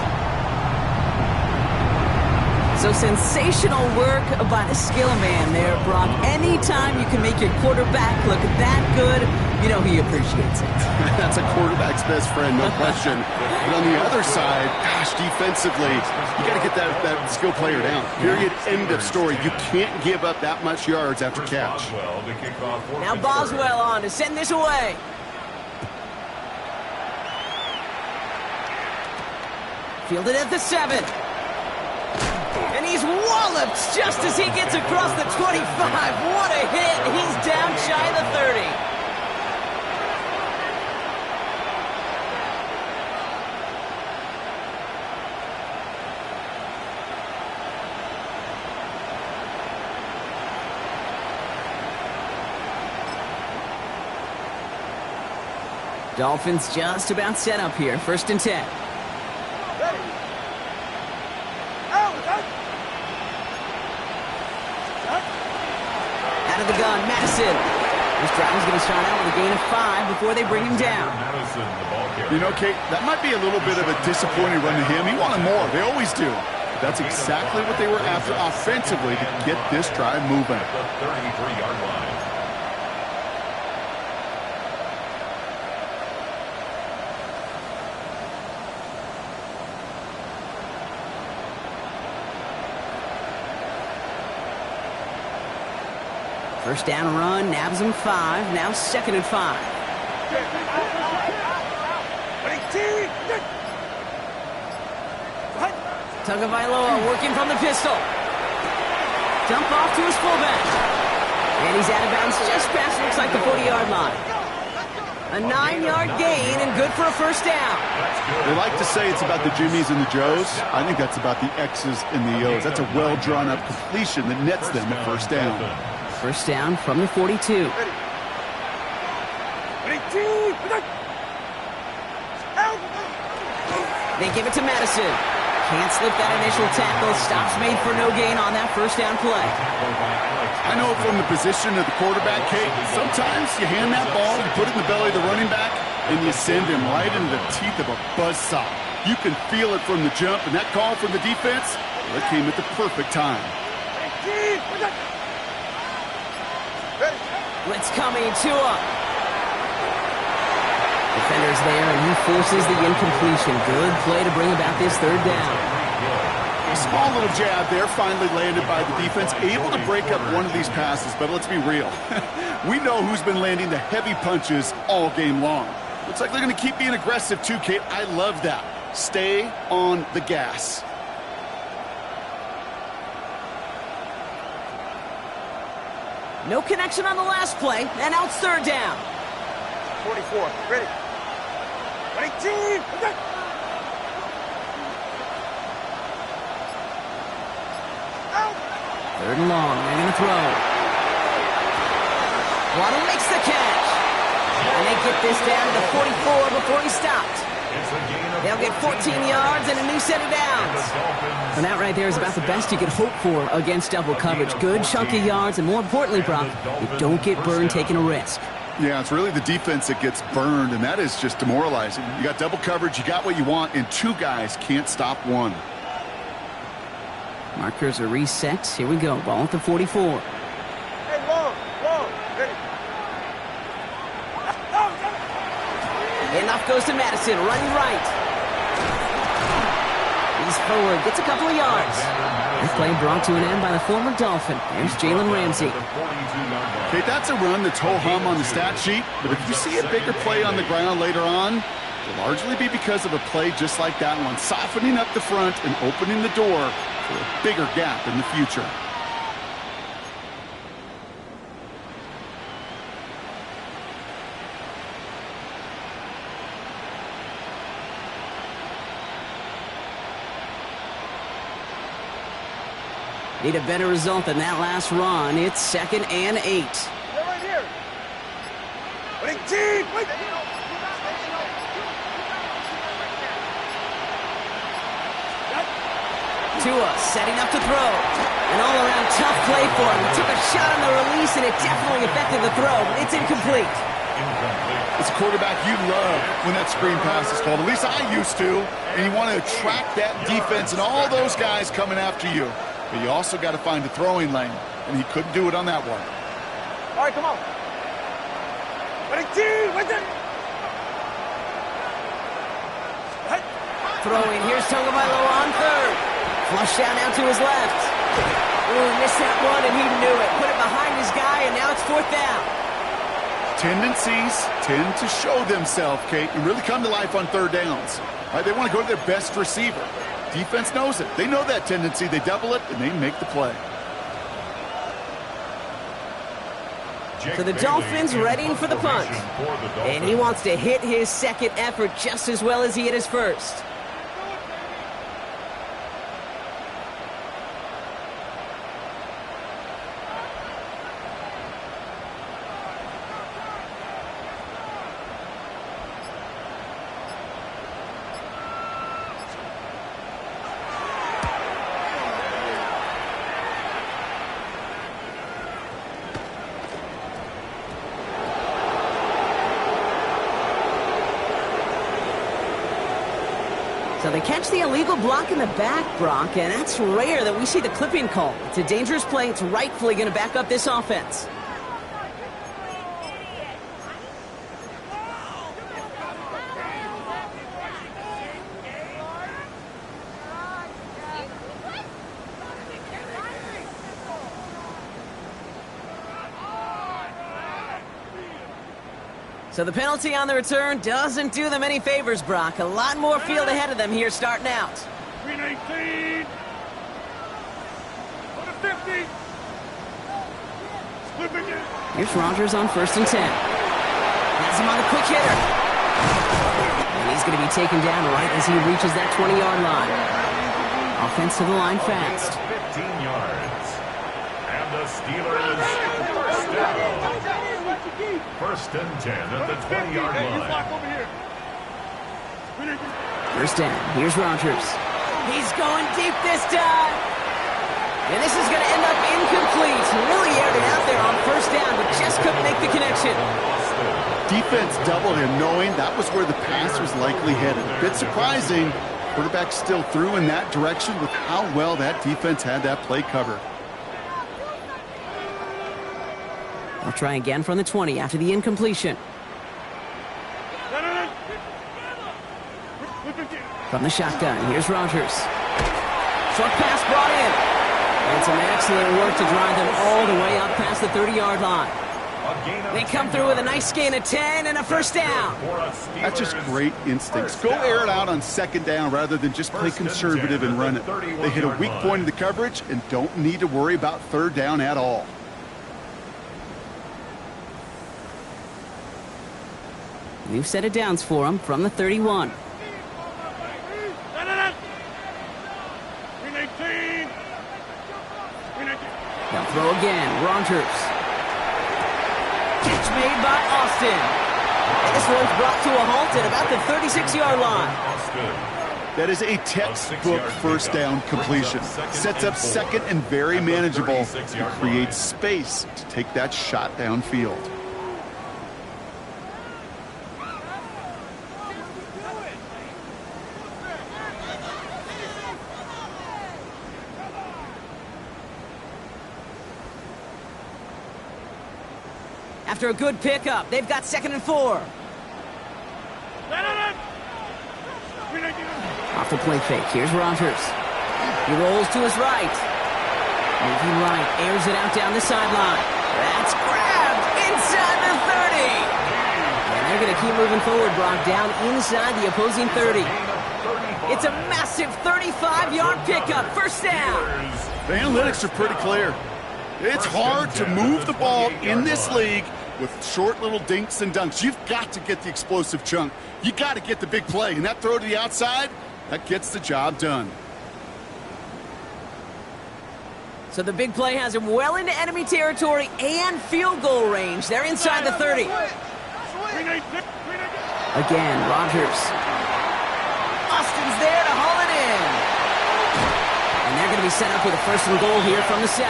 So sensational work by the skill man there, Brock. Anytime you can make your quarterback look that good, you know he appreciates it. That's a quarterback's best friend, no question. But on the other side, gosh, defensively, you got to get that skill player down. Period. End of story. You can't give up that much yards after catch. Now Boswell on to send this away. Fielded at the 7. And he's walloped just as he gets across the 25. What a hit. He's down shy of the 30. Dolphins just about set up here. 1st and 10. Out of the gun, Madison. This drive is going to start out with a gain of 5 before they bring him down. You know, Kate, that might be a little bit of a disappointing run to him. He wanted more. They always do. But that's exactly what they were after offensively to get this drive moving. At the 33-yard line. First down run, nabs him 5. Now 2nd and 5. Tagovailoa working from the pistol. Dump off to his fullback. And he's out of bounds just past, looks like the 40-yard line. A 9-yard gain and good for a first down. They like to say it's about the Jimmies and the Joes. I think that's about the X's and the O's. That's a well-drawn-up completion that nets them a first down. First down from the 42. They give it to Madison. Can't slip that initial tackle. Stops made for no gain on that first down play. I know from the position of the quarterback, Kate, sometimes you hand that ball, you put it in the belly of the running back, and you send him right into the teeth of a buzzsaw. You can feel it from the jump, and that call from the defense, well, it came at the perfect time. Blitz coming, Tua. Defender's there, and he forces the incompletion. Good play to bring about this 3rd down. A small little jab there, finally landed by the defense, able to break up one of these passes, but let's be real. We know who's been landing the heavy punches all game long. Looks like they're going to keep being aggressive too, Kate. I love that. Stay on the gas. No connection on the last play, and now it's 3rd down. 44, ready. 22, okay. Out. 3rd and long, they're going to throw. Waddle makes the catch. And they get this down to the 44 before he stopped. They'll get 14 yards and a new set of downs. And that right there is about the best you could hope for against double coverage. Good chunky yards, and more importantly, Brock, you don't get burned taking a risk. Yeah, it's really the defense that gets burned, and that is just demoralizing. You got double coverage, you got what you want, and 2 guys can't stop one. Markers are reset. Here we go. Ball at the 44. Hey, long, ready. Enough goes to Madison, running right. He's forward, gets a couple of yards. This play brought to an end by the former Dolphin. There's Jalen Ramsey. Okay, that's a run that's ho-hum on the stat sheet, but if you see a bigger play on the ground later on, it'll largely be because of a play just like that one, softening up the front and opening the door for a bigger gap in the future. Need a better result than that last run. It's 2nd and 8. They're right here. Wait, team, wait. Tua setting up to throw. An all-around tough play for him. He took a shot on the release, and it definitely affected the throw, but it's incomplete. As a quarterback, you love when that screen pass is called. At least I used to. And you want to attract that defense and all those guys coming after you. But you also got to find a throwing lane, and he couldn't do it on that one. All right, come on. Ready, team, wait there. Throwing, here's Tagovailoa on 3rd. Flush down out to his left. Ooh, missed that one, and he knew it. Put it behind his guy, and now it's 4th down. tendencies tend to show themselves, Kate, and really come to life on third downs. Right? They want to go to their best receiver. Defense knows it. They know that tendency. They double it, and they make the play. So the Dolphins readying for the punt. And he wants to hit his second effort just as well as he hit his first. So they catch the illegal block in the back, Brock, and that's rare that we see the clipping call. It's a dangerous play. It's rightfully going to back up this offense. So the penalty on the return doesn't do them any favors, Brock. A lot more field ahead of them here starting out. 319. On the 50. Slip again. Here's Rodgers on 1st and 10. Has him on the quick hitter. And he's going to be taken down right as he reaches that 20-yard line. Offense to the line fast. 15 yards. And the Steelers first down. 1st and 10 at the 20-yard line. First down. Here's Rodgers. He's going deep this time. And this is going to end up incomplete. Really aired it out there on 1st down, but just couldn't make the connection. Defense doubled him, knowing that was where the pass was likely headed. A bit surprising. Quarterback still threw in that direction with how well that defense had that play covered. I'll try again from the 20 after the incompletion. From the shotgun, here's Rodgers. Short pass brought in. And some excellent work to drive them all the way up past the 30-yard line. They come through with a nice gain of 10 and a 1st down. That's just great instincts. Go air it out on 2nd down rather than just play conservative and run it. They hit a weak point in the coverage and don't need to worry about 3rd down at all. New set of downs for him from the 31. They'll throw again. Rodgers. Catch made by Austin. And this one's brought to a halt at about the 36-yard line. That is a textbook 1st down completion. Sets up 2nd and very manageable. It creates space to take that shot downfield. After a good pickup, they've got 2nd and 4. Off the play fake, here's Rodgers. He rolls to his right. Moving right, airs it out down the sideline. That's grabbed inside the 30. And they're going to keep moving forward, Brock, down inside the opposing 30. It's a massive 35-yard pickup, 1st down. The analytics are pretty clear. It's hard to move the ball in this league with short little dinks and dunks. You've got to get the explosive chunk. You got to get the big play. And that throw to the outside, that gets the job done. So the big play has him well into enemy territory and field goal range. They're inside the 30. Again, Rodgers. Austin's there to haul it in. And they're going to be set up with a 1st and goal here from the 7.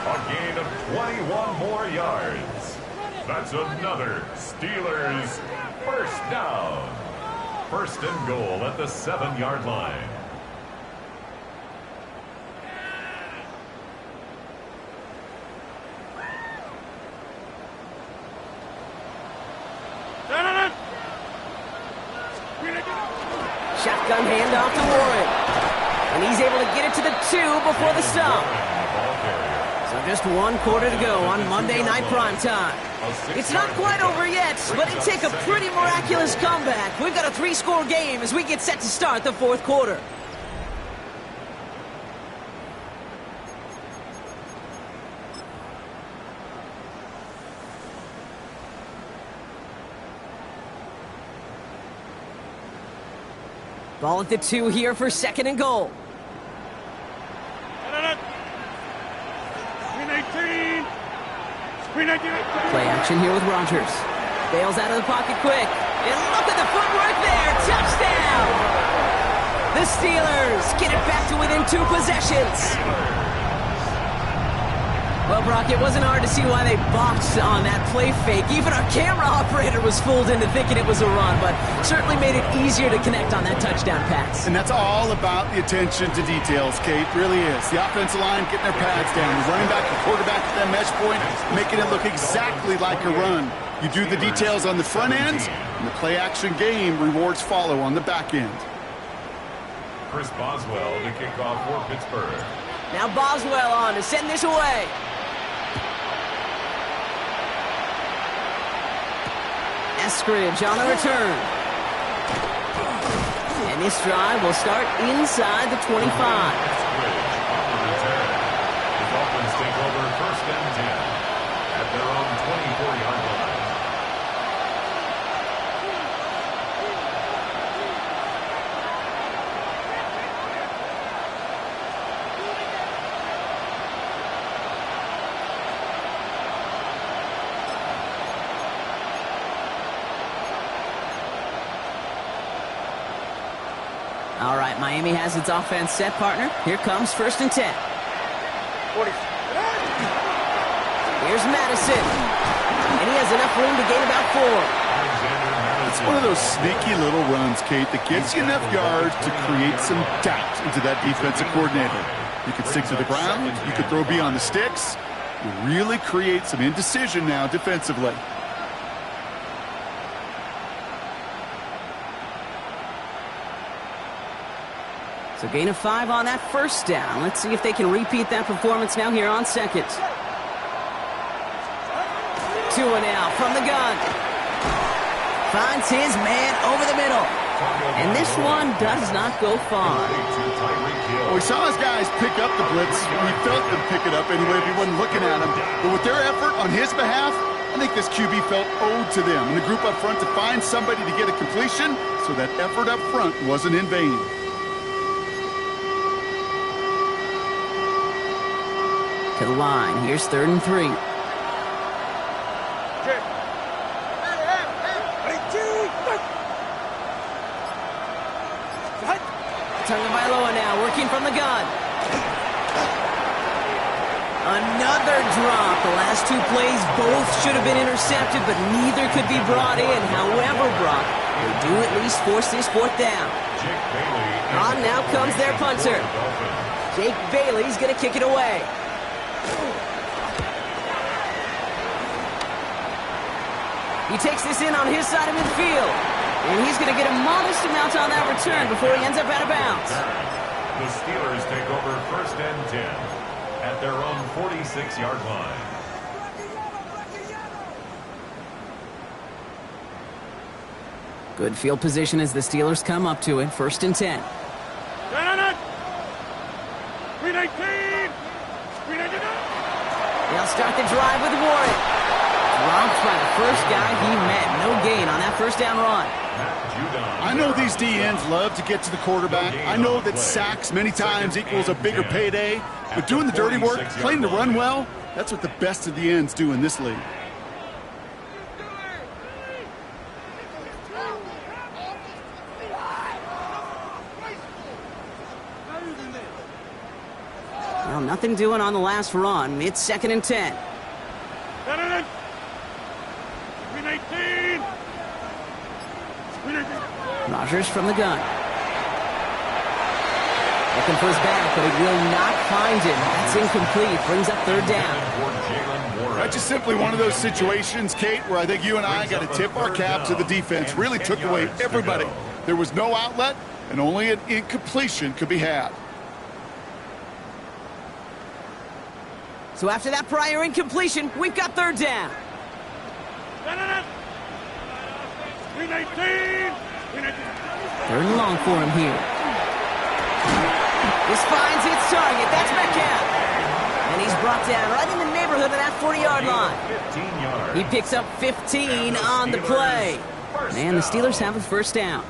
A gain of 21 more yards. That's another Steelers 1st down. 1st and goal at the 7-yard line. Shotgun handoff to Warren. And he's able to get it to the 2 before the stop. So Just one quarter to go on Monday Night Primetime. It's not quite over yet, but it take a pretty miraculous comeback. We've got a 3-score game as we get set to start the fourth quarter. Ball at the 2 here for second and goal. Play action here with Rodgers. Bails out of the pocket quick. And look at the footwork there. Touchdown! The Steelers get it back to within 2 possessions. Well, Brock, it wasn't hard to see why they balked on that play fake. Even our camera operator was fooled into thinking it was a run, but certainly made it easier to connect on that touchdown pass. And that's all about the attention to details, Kate. Really is. The offensive line getting their pads down. The running back, the quarterback at that mesh point, making it look exactly like a run. You do the details on the front end, and the play-action game rewards follow on the back end. Chris Boswell to kick off for Pittsburgh. Now Boswell on to send this away. Eskridge on the return. And this drive will start inside the 25. Eskridge on the return. The Dolphins take over first and 10 at their own 24-yard line. All right, Miami has its offense set, partner. Here comes first and 10. 40. Here's Madison. And he has enough room to gain about 4. It's one of those sneaky little runs, Kate, that gets you enough yards to create some doubt into that defensive coordinator. You could stick to the ground. You could throw beyond the sticks. You really create some indecision now defensively. So gain of 5 on that first down. Let's see if they can repeat that performance now here on second. 2 and out from the gun. Finds his man over the middle. And this one does not go far. Well, we saw his guys pick up the blitz. We felt them pick it up anyway if he wasn't looking at him. But with their effort on his behalf, I think this QB felt owed to them and the group up front to find somebody to get a completion, so that effort up front wasn't in vain. To the line. Here's 3rd and 3. Tagovailoa now working from the gun. Another drop. The last 2 plays both should have been intercepted, but neither could be brought in. However, Brock, they do at least force this 4th down. On now comes their punter. Jake Bailey's going to kick it away. He takes this in on his side of midfield. And he's going to get a modest amount on that return before he ends up out of bounds. The Steelers take over first and 10 at their own 46-yard line. Good field position as the Steelers come up to it. First and 10. They'll start the drive with Warren. Dropped by the first guy he met. No gain on that first down run. I know these DNs love to get to the quarterback. I know that sacks many times equals a bigger payday. But doing the dirty work, playing to run well, that's what the best of the ends do in this league. Well, nothing doing on the last run. It's 2nd and 10. Rodgers from the gun. Looking for his back, but he will not find him. That's incomplete. Brings up 3rd down. That's just simply one of those situations, Kate, where I think you and I got to tip our cap to the defense. Really took away everybody. There was no outlet, and only an incompletion could be had. So after that prior incompletion, we've got third down. 3rd and long for him here. This finds its target. That's Metcalf. And he's brought down right in the neighborhood of that 40-yard line. 15 yards. He picks up 15 on the play. And the Steelers have a first down.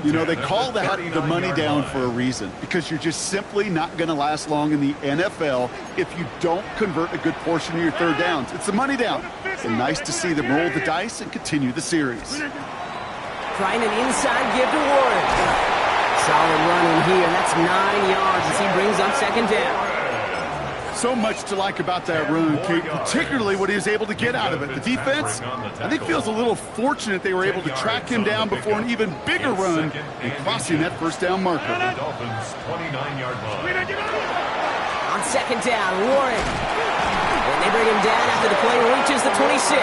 You know, they call that the money down for a reason, because you're just simply not going to last long in the NFL if you don't convert a good portion of your third downs. It's the money down. And nice to see them roll the dice and continue the series. Trying an inside give to Warren. Solid run in here, and that's 9 yards as he brings up second down. So much to like about that run, Kate, particularly what he was able to get out of it. The defense, I think, feels a little fortunate they were able to track him down before an even bigger run and crossing that first down marker. Dolphins 29-yard line. On second down, Warren. And they bring him down after the play reaches the 26.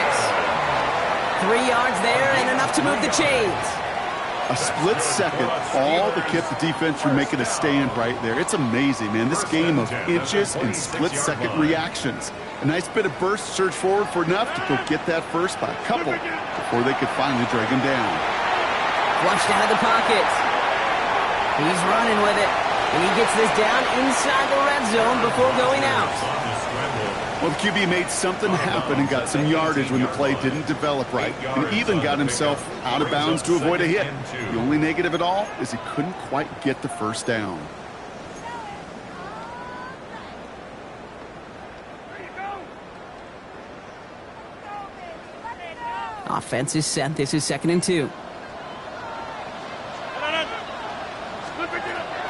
3 yards there and enough to move the chains. A split second, all that kept the defense from making a stand right there. It's amazing, man. This game of inches and split-second reactions. A nice bit of burst, surge forward for enough to go get that first by a couple before they could finally drag him down. Flushed out of the pocket. He's running with it. And he gets this down inside the red zone before going out. Well, the QB made something happen and got some yardage when the play didn't develop right, and even got himself out of bounds to avoid a hit. The only negative at all is he couldn't quite get the first down. Offense is set. This is 2nd and 2.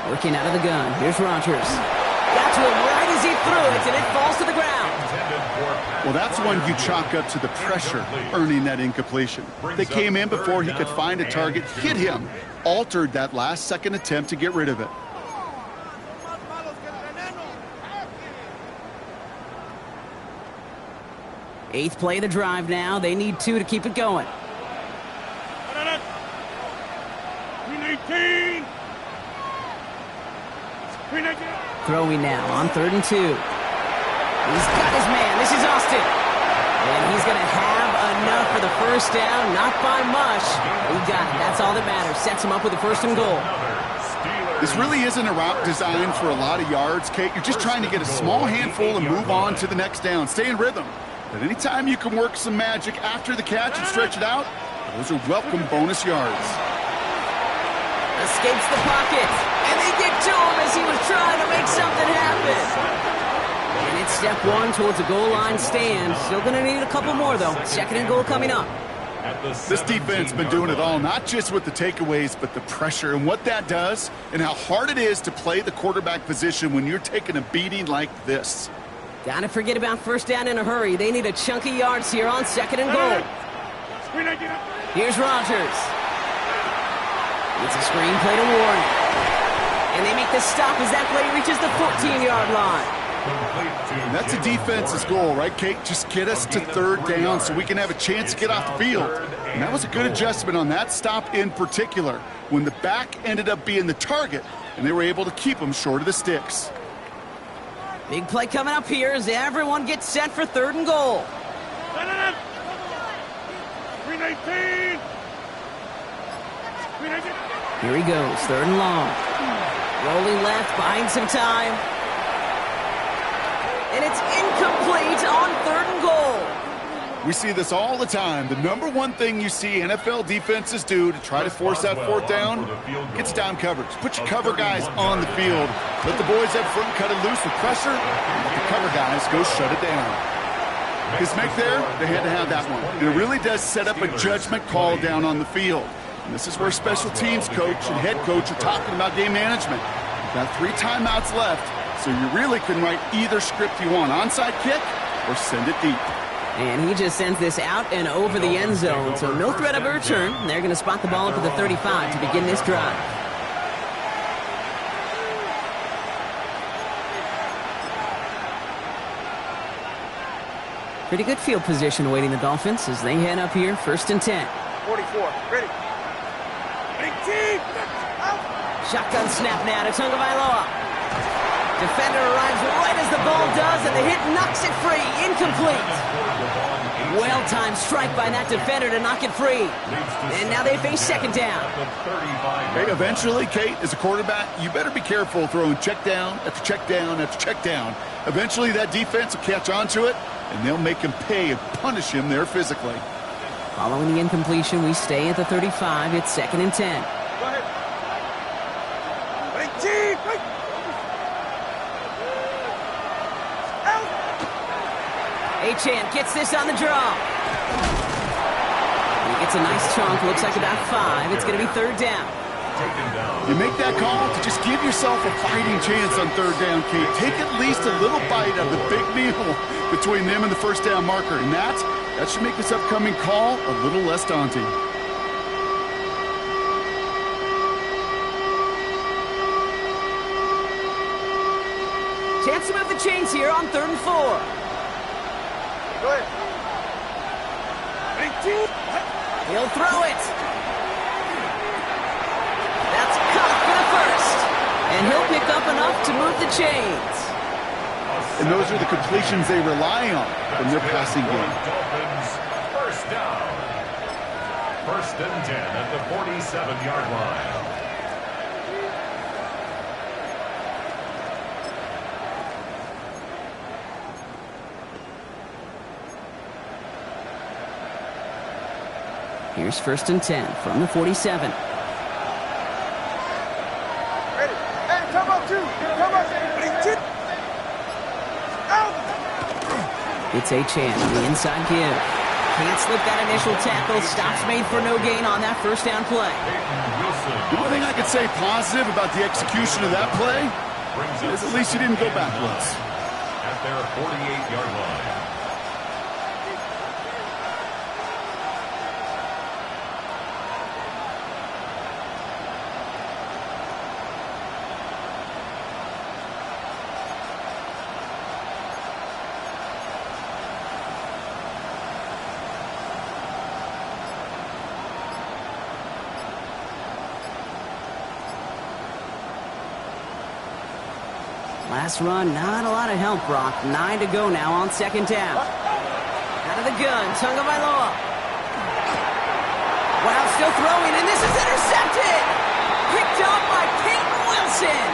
Working out of the gun. Here's Rodgers. Got to him right as he threw it, and it falls to the ground. Well, that's one you chalk up to the pressure earning that incompletion. They came in before he could find a target, hit him, altered that last-second attempt to get rid of it. Eighth play of the drive now. They need 2 to keep it going. Throwing now on 3rd and 2. He's got his man. This is Austin. And he's going to have enough for the first down. Not by much. He got it. That's all that matters. Sets him up with the 1st and goal. This really isn't a route designed for a lot of yards, Kate. You're just trying to get a small handful and move on to the next down. Stay in rhythm. But anytime you can work some magic after the catch and stretch it out, those are welcome bonus yards. Escapes the pocket. And they get to him as he was trying to make something happen. And it's step 1 towards a goal line stand. Still going to need a couple more, though. 2nd and goal coming up. This defense has been doing it all, not just with the takeaways, but the pressure and what that does and how hard it is to play the quarterback position when you're taking a beating like this. Gotta forget about first down in a hurry. They need a chunky yards here on 2nd and goal. Here's Rodgers. It's a screen play to Warren. And they make the stop as that play reaches the 14-yard line. And that's a defense's goal, right, Kate? Just get us to 3rd down so we can have a chance to get off the field. And that was a good adjustment on that stop in particular, when the back ended up being the target, and they were able to keep him short of the sticks. Big play coming up here as everyone gets set for 3rd and goal. Here he goes, 3rd and long. Rolling left, buying some time. And it's incomplete on 3rd and goal. We see this all the time. The number one thing you see NFL defenses do to try to force that 4th down, gets down coverage. Put your cover guys on the field. Let the boys up front cut it loose with pressure. Let the cover guys go shut it down. His make there, they had to have that one. And it really does set up a judgment call down on the field. And this is where special teams coach and head coach are talking about game management. You've got 3 timeouts left, so you really can write either script you want. Onside kick or send it deep. And he just sends this out and over the end zone, so no threat of a return. They're going to spot the ball up at the 35 to begin this drive. Pretty good field position awaiting the Dolphins as they head up here, 1st and 10. 44, ready. Shotgun snap now to Tagovailoa. Defender arrives right as the ball does, and the hit knocks it free. Incomplete. Well-timed strike by that defender to knock it free. And now they face second down. Hey, eventually, Kate, as a quarterback, you better be careful throwing check down after check down after check down. Eventually, that defense will catch on to it, and they'll make him pay and punish him there physically. Following the incompletion, we stay at the 35. It's 2nd and 10. Go ahead. Achane gets this on the draw. He gets a nice chunk. Looks like about 5. It's going to be 3rd down. You make that call to just give yourself a fighting chance on 3rd down, Kate. Take at least a little bite of the big meal between them and the 1st down marker. And that should make this upcoming call a little less daunting. Chance to move the chains here on 3rd and 4. Go ahead. He'll throw it. That's caught for the 1st. And he'll pick up enough to move the chains. And those are the completions they rely on from their passing game. Dolphins, 1st down. 1st and 10 at the 47-yard line. Here's 1st and 10 from the 47. Ready. Hey, come up, 2. Come up. Out. It's Achane on the inside give. Can't slip that initial tackle. Stops made for no gain on that 1st down play. The one thing I could say positive about the execution of that play is at least he didn't go backwards. At their 48-yard line. Last run, not a lot of help, Brock. 9 to go now on 2nd down. Out of the gun, Tagovailoa. Wow, still throwing, and this is intercepted! Picked up by Peyton Wilson!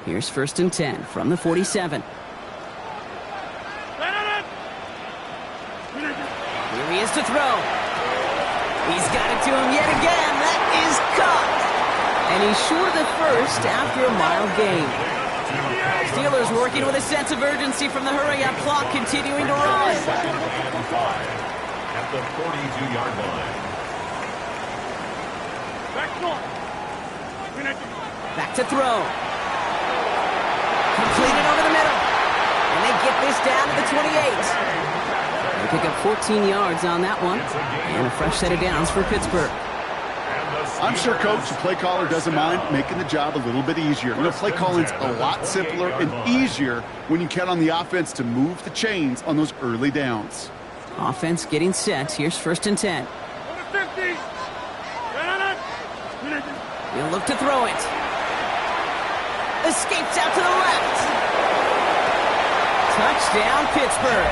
Here's 1st and 10 from the 47. Here he is to throw. He's got it to him yet again. That is caught. And he's short of the 1st after a mild gain. Steelers working with a sense of urgency from the hurry-up clock, continuing to run. At the 42-yard line. Back to throw. Completed over the middle. And they get this down to the 28. They pick up 14 yards on that one. And a fresh set of downs for Pittsburgh. I'm sure Coach, the play caller, doesn't mind making the job a little bit easier. You know, play calling's a lot simpler and easier when you count on the offense to move the chains on those early downs. Offense getting set. Here's 1st and 10. He'll look to throw it. Escapes out to the left. Touchdown, Pittsburgh.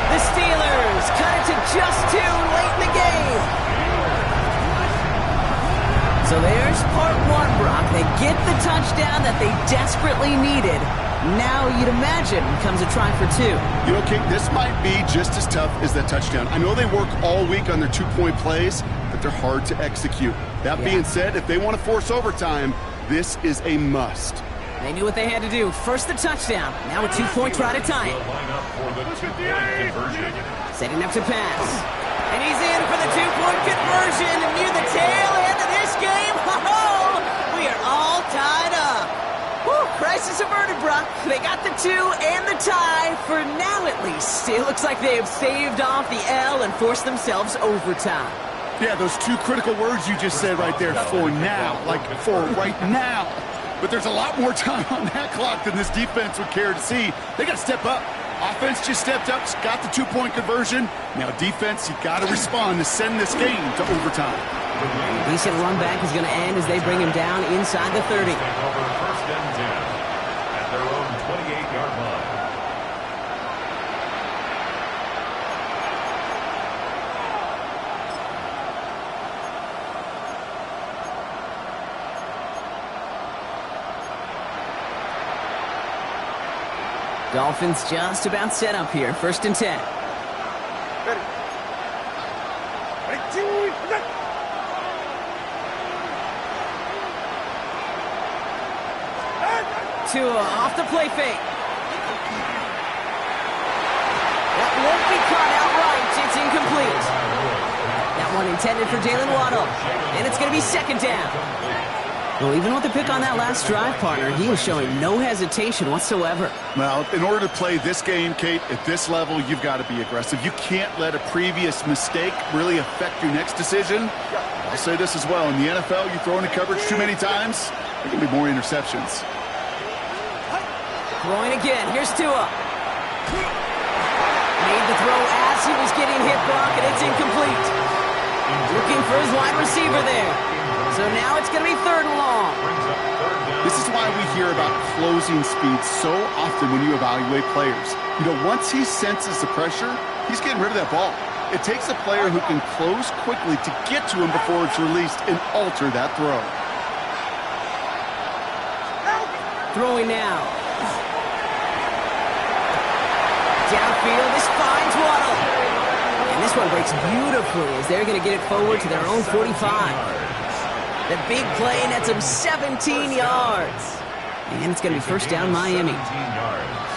The Steelers cut it to just 2 late in the game. So there's part 1, Brock. They get the touchdown that they desperately needed. Now you'd imagine comes a try for 2. You know, Kate, this might be just as tough as that touchdown. I know they work all week on their 2-point plays, but they're hard to execute. That being said, if they want to force overtime, this is a must. They knew what they had to do. First the touchdown. Now a 2-point try to tie it. Setting up to pass. And he's in for the 2-point conversion. And near the tail end of this game, we are all tied up. Woo, crisis averted, Brock. They got the 2 and the tie, for now at least. It looks like they have saved off the L and forced themselves overtime. Yeah, those 2 critical words you just said right there, for now, like for right now. But there's a lot more time on that clock than this defense would care to see. They got to step up. Offense just stepped up, got the 2-point conversion. Now defense, you got to respond to send this game to overtime. Decent run back is going to end as they bring him down inside the 30. Take over first and 10 at their own 28-yard line. Dolphins just about set up here. First and 10. Ready. Ready, 2, set. Tua off the play fake. That won't be caught outright. It's incomplete. That one intended for Jalen Waddle. And it's going to be second down. Well, even with the pick on that last drive, partner, he was showing no hesitation whatsoever. Well, in order to play this game, Kate, at this level, you've got to be aggressive. You can't let a previous mistake really affect your next decision. I'll say this as well. In the NFL, you throw into coverage too many times, there can be more interceptions. Throwing again. Here's Tua. Made the throw as he was getting hit, Brock, and it's incomplete. Looking for his wide receiver there. So now it's going to be third and long. This is why we hear about closing speed so often when you evaluate players. You know, once he senses the pressure, he's getting rid of that ball. It takes a player who can close quickly to get to him before it's released and alter that throw. Throwing now. Downfield, this finds Waddle. And this one breaks beautifully as they're going to get it forward to their own 45. The big play nets him 17 yards. And it's going to be first down Miami. 17 yards.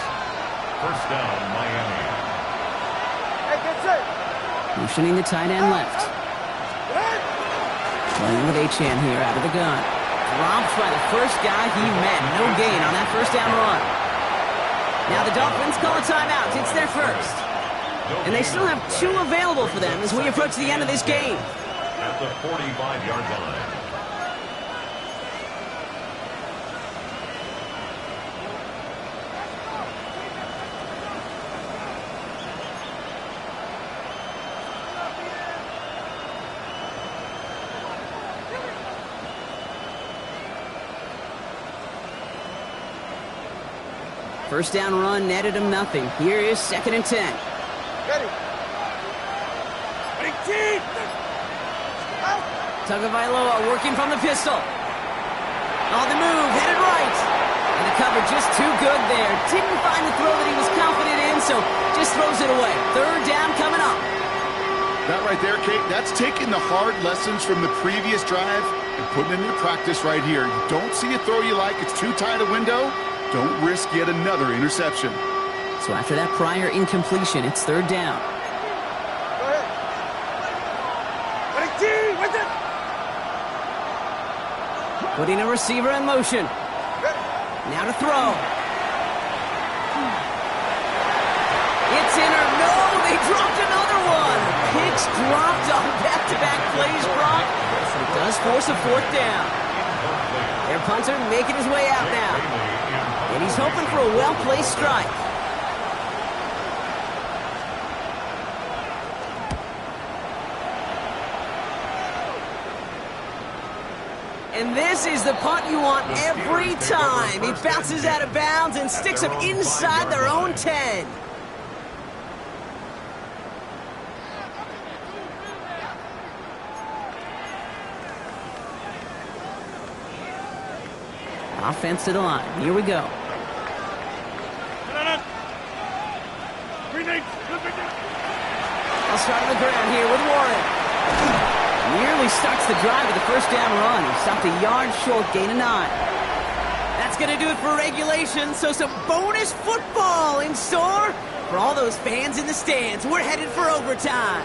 First down Miami. Hey, get set. Motioning the tight end left. Playing with Achane here out of the gun. Dropped by the first guy he met. No gain on that first down run. Now the Dolphins call a timeout. It's their first. And they still have 2 available for them as we approach the end of this game. At the 45-yard line. First down run netted him nothing. Here is second and 10. Ready. Ready, team. Tagovailoa working from the pistol. On the move, headed right. And the cover just too good there. Didn't find the throw that he was confident in, so just throws it away. Third down coming up. That right there, Kate, that's taking the hard lessons from the previous drive and putting it into practice right here. You don't see a throw you like, it's too tight a window. Don't risk yet another interception. So after that prior incompletion, it's third down. Go ahead. Ready, team. What's it? Putting a receiver in motion. Ready. Now to throw. It's in or no, they dropped another one. Picks dropped on back-to-back plays, Brock. It does force a fourth down. Their punter making his way out now. And he's hoping for a well-placed strike. And this is the punt you want every time. He bounces out of bounds and sticks them inside their own 10. Offense to the line. Here we go. I'll start on the ground here with Warren. Nearly starts the drive with the first down run. He stopped a yard short, gain of 9. That's going to do it for regulation, so some bonus football in store for all those fans in the stands. We're headed for overtime.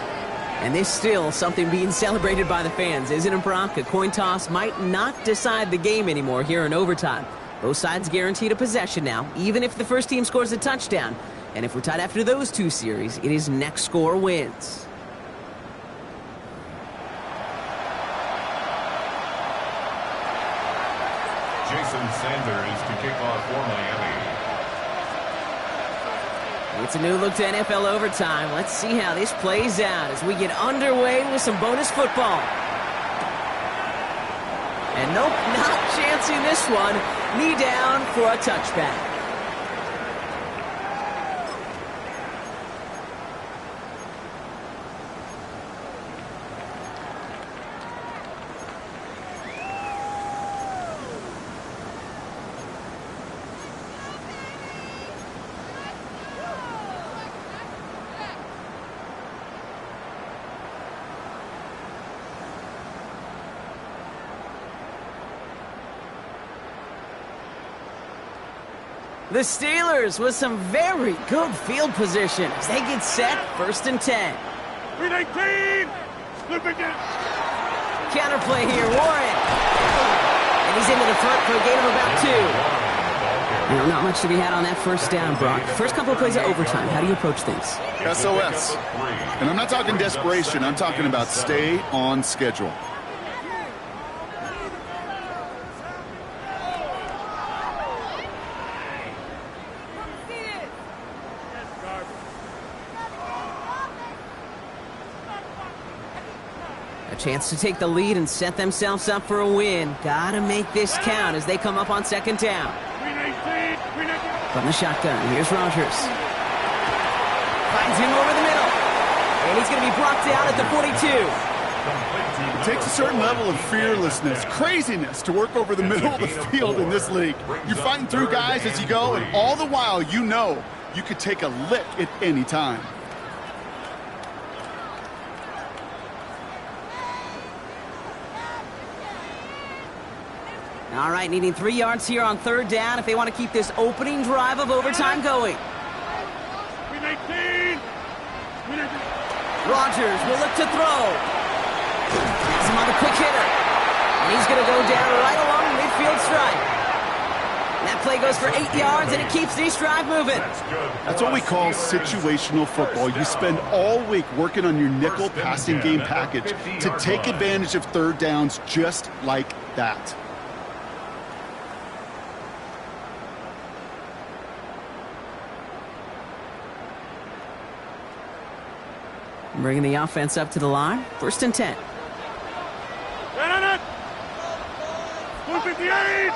And there's still something being celebrated by the fans, isn't it, Brock? A coin toss might not decide the game anymore here in overtime. Both sides guaranteed a possession now, even if the first team scores a touchdown. And if we're tied after those two series, it is next score wins. Jason Sanders to kick off for Miami. It's a new look to NFL overtime. Let's see how this plays out as we get underway with some bonus football. And nope, not chancing this one. Knee down for a touchback. The Steelers with some very good field position as they get set, 1st and 10. 319! Counterplay here, Warren. And he's into the front for a gain of about 2. You know, not much to be had on that first down, Brock. First couple of plays of overtime, how do you approach things? SOS. And I'm not talking desperation. I'm talking about stay on schedule. A chance to take the lead and set themselves up for a win. Gotta make this count as they come up on 2nd down. From the shotgun, here's Rodgers. Finds him over the middle. And he's going to be brought down at the 42. It takes a certain level of fearlessness, craziness to work over the middle of the field in this league. You're fighting through guys as you go, and all the while you know you could take a lick at any time. All right, needing 3 yards here on 3rd down if they want to keep this opening drive of overtime going. Rodgers will look to throw. Has him on the quick hitter. And he's going to go down right along the midfield stripe. And that play goes for 8 yards, and it keeps this drive moving. That's what we call situational football. You spend all week working on your nickel passing game package to take advantage of 3rd downs just like that. Bringing the offense up to the line. 1st and 10. 158!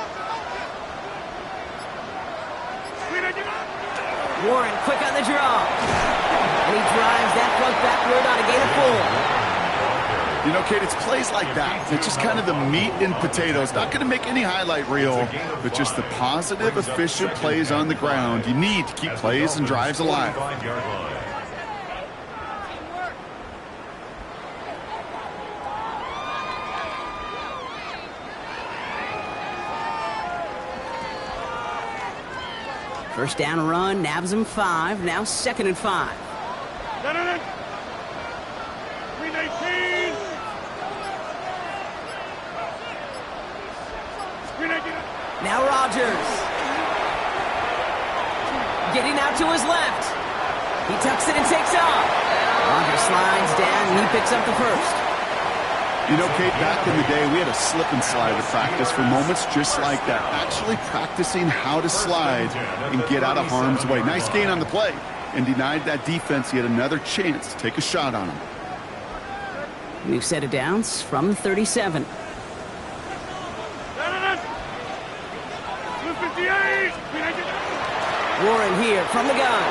Warren quick on the draw. And he drives that front backward on a gain of 4. You know, Kate, it's plays like that. It's just kind of the meat and potatoes. Not going to make any highlight reel, but just the positive, efficient plays on the ground. You need to keep plays and drives alive. First down run, nabs him 5. Now 2nd and 5. 319! Now Rodgers. Getting out to his left. He tucks it and takes off. Rodgers slides down and he picks up the 1st. You know, Kate, back in the day, we had a slip and slide at practice for moments just like that. Actually practicing how to slide and get out of harm's way. Nice gain on the play. And denied that defense yet another chance to take a shot on him. New set of downs from the 37. 258! Warren here from the gun.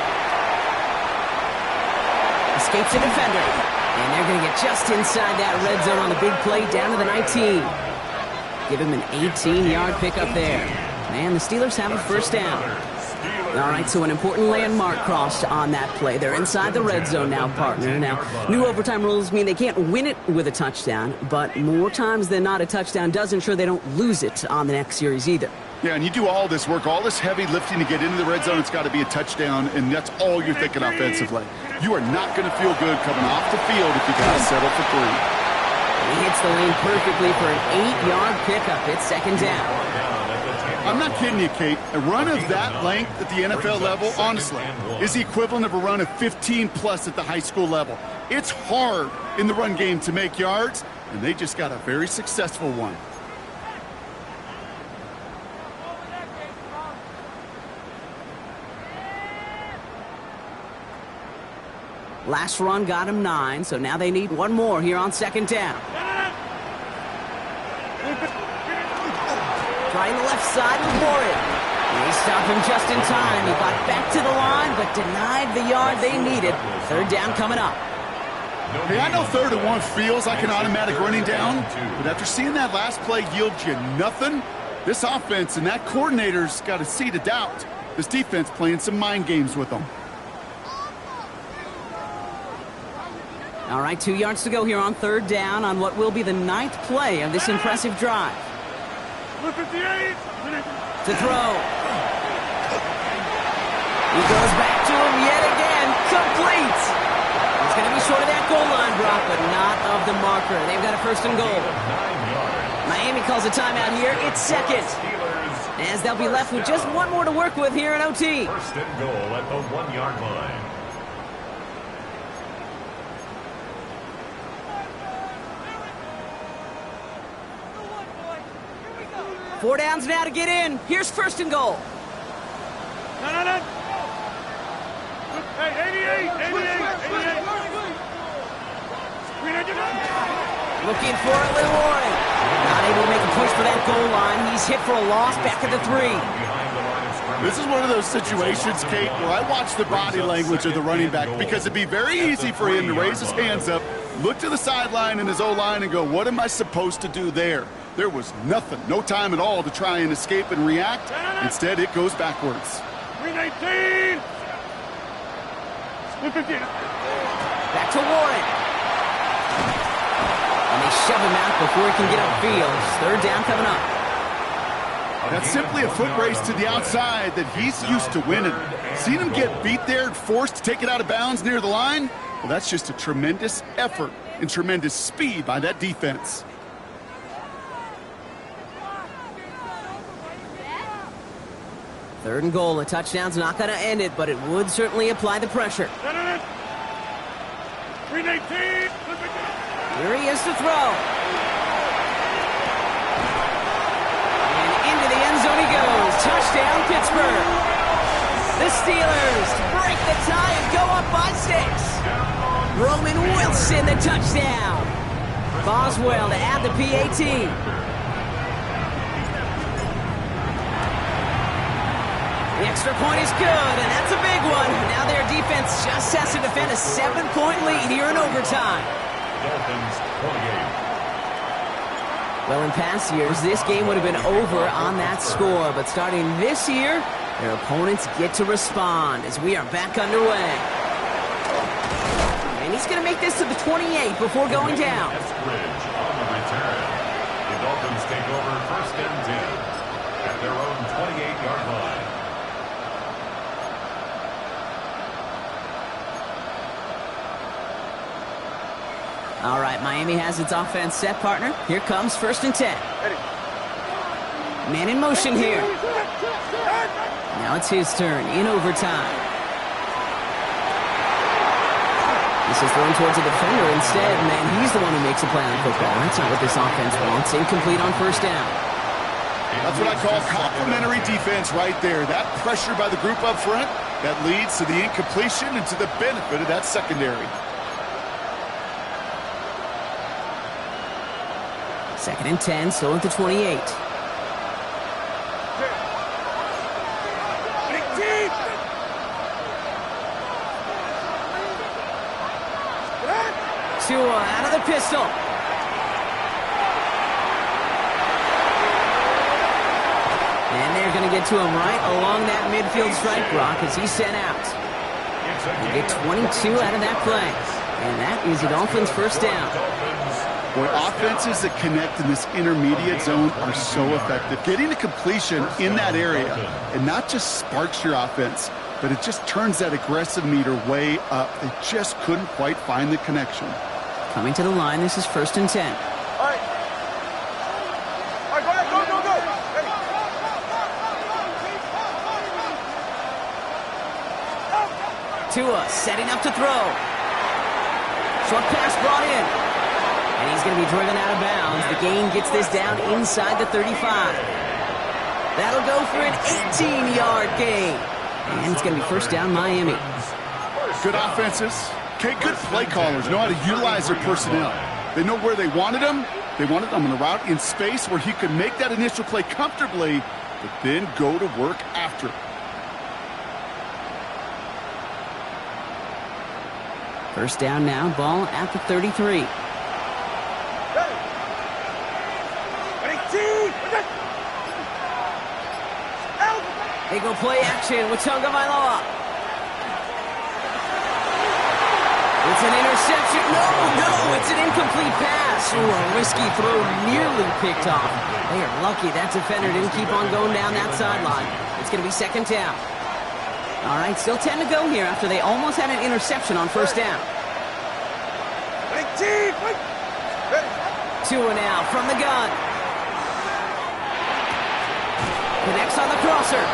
Escapes a defender. And they're going to get just inside that red zone on the big play down to the 19. Give him an 18-yard pickup there. And the Steelers have a 1st down. All right, so an important landmark crossed on that play. They're inside the red zone now, partner. Now, new overtime rules mean they can't win it with a touchdown, but more times than not, a touchdown does ensure they don't lose it on the next series either. Yeah, and you do all this work, all this heavy lifting to get into the red zone. It's got to be a touchdown, and that's all you're thinking offensively. You are not going to feel good coming off the field if you got to settle for 3. He hits the lane perfectly for an 8-yard pickup. It's 2nd down. I'm not kidding you, Kate. A run of that length at the NFL level, honestly, is the equivalent of a run of 15+ at the high school level. It's hard in the run game to make yards, and they just got a very successful one. Last run got him 9, so now they need one more here on second down. Trying the left side with Warren. They stopped him just in time. He got back to the line, but denied the yard they needed. Third down coming up. Hey, I know 3rd and 1 feels like an automatic running down, but after seeing that last play yield you nothing, this offense and that coordinator's got a seed of doubt. This defense playing some mind games with them. All right, 2 yards to go here on third down on what will be the 9th play of this impressive drive. To throw. He goes back to him yet again. Complete. He's going to be short of that goal line, Brock, but not of the marker. They've got a 1st and goal. Miami calls a timeout here. It's second, as they'll be left with just one more to work with here in OT. 1st and goal at the 1-yard line. 4 downs now to get in. Here's 1st and goal. No. Hey, 88. Looking for it with Warren. Not able to make a push for that goal line. He's hit for a loss back at the 3. This is one of those situations, Kate, where I watch the body language of the running back, because it'd be very easy for him to raise his hands up, look to the sideline in his O-line and go, what am I supposed to do there? There was nothing, no time at all to try and escape and react. Instead, it goes backwards. 319. 15. Back to Warren. And they shove him out before he can get upfield. 3rd down coming up. That's simply a foot race to the outside that he's used to winning. Seen him get beat there and forced to take it out of bounds near the line? Well, that's just a tremendous effort and tremendous speed by that defense. Third and goal. A touchdown's not going to end it, but it would certainly apply the pressure. 319. Here he is to throw. And into the end zone he goes. Touchdown, Pittsburgh. The Steelers break the tie and go up by 6. Roman Wilson, the touchdown. Boswell to add the PAT. The extra point is good, and that's a big one. Now their defense just has to defend a 7-point lead here in overtime. Dolphins 28. Well, in past years, this game would have been over on that score, but starting this year, their opponents get to respond as we are back underway. And he's going to make this to the 28 before going down. Bridge on the return. The Dolphins take over 1st and 10 at their own 28-yard line. All right, Miami has its offense set, partner. Here comes 1st and 10. Man in motion here. Now it's his turn in overtime. This is thrown towards a defender instead. Man, he's the one who makes a play on football. That's not what this offense wants. Incomplete on 1st down. That's what I call complimentary defense right there. That pressure by the group up front, that leads to the incompletion and to the benefit of that secondary. 2nd and 10, still at the 28. Tua out of the pistol. And they're going to get to him right along that midfield stripe, Brock, as he's sent out. They get 22 out of that play. And that is the Dolphins' 1st down. Boy, offenses that connect in this intermediate zone are so effective. Getting a completion in that area, it not just sparks your offense, but it just turns that aggressive meter way up. They just couldn't quite find the connection. Coming to the line, this is 1st and 10. All right, go ahead, go. Ready. Tua setting up to throw. Short pass brought in. And he's going to be driven out of bounds. The gain gets this down inside the 35. That'll go for an 18-yard gain. And it's going to be first down Miami. Good offenses. Okay, good play callers know how to utilize their personnel. They know where they wanted him. They wanted him on a route in space where he could make that initial play comfortably, but then go to work after. First down now, ball at the 33. They go play action with Tagovailoa. It's an interception. No, it's an incomplete pass. Ooh, a risky throw nearly picked off. They are lucky that defender didn't keep on going down that sideline. It's going to be second down. All right, still 10 to go here after they almost had an interception on first down. Tua now from the gun. Connects on the crosser.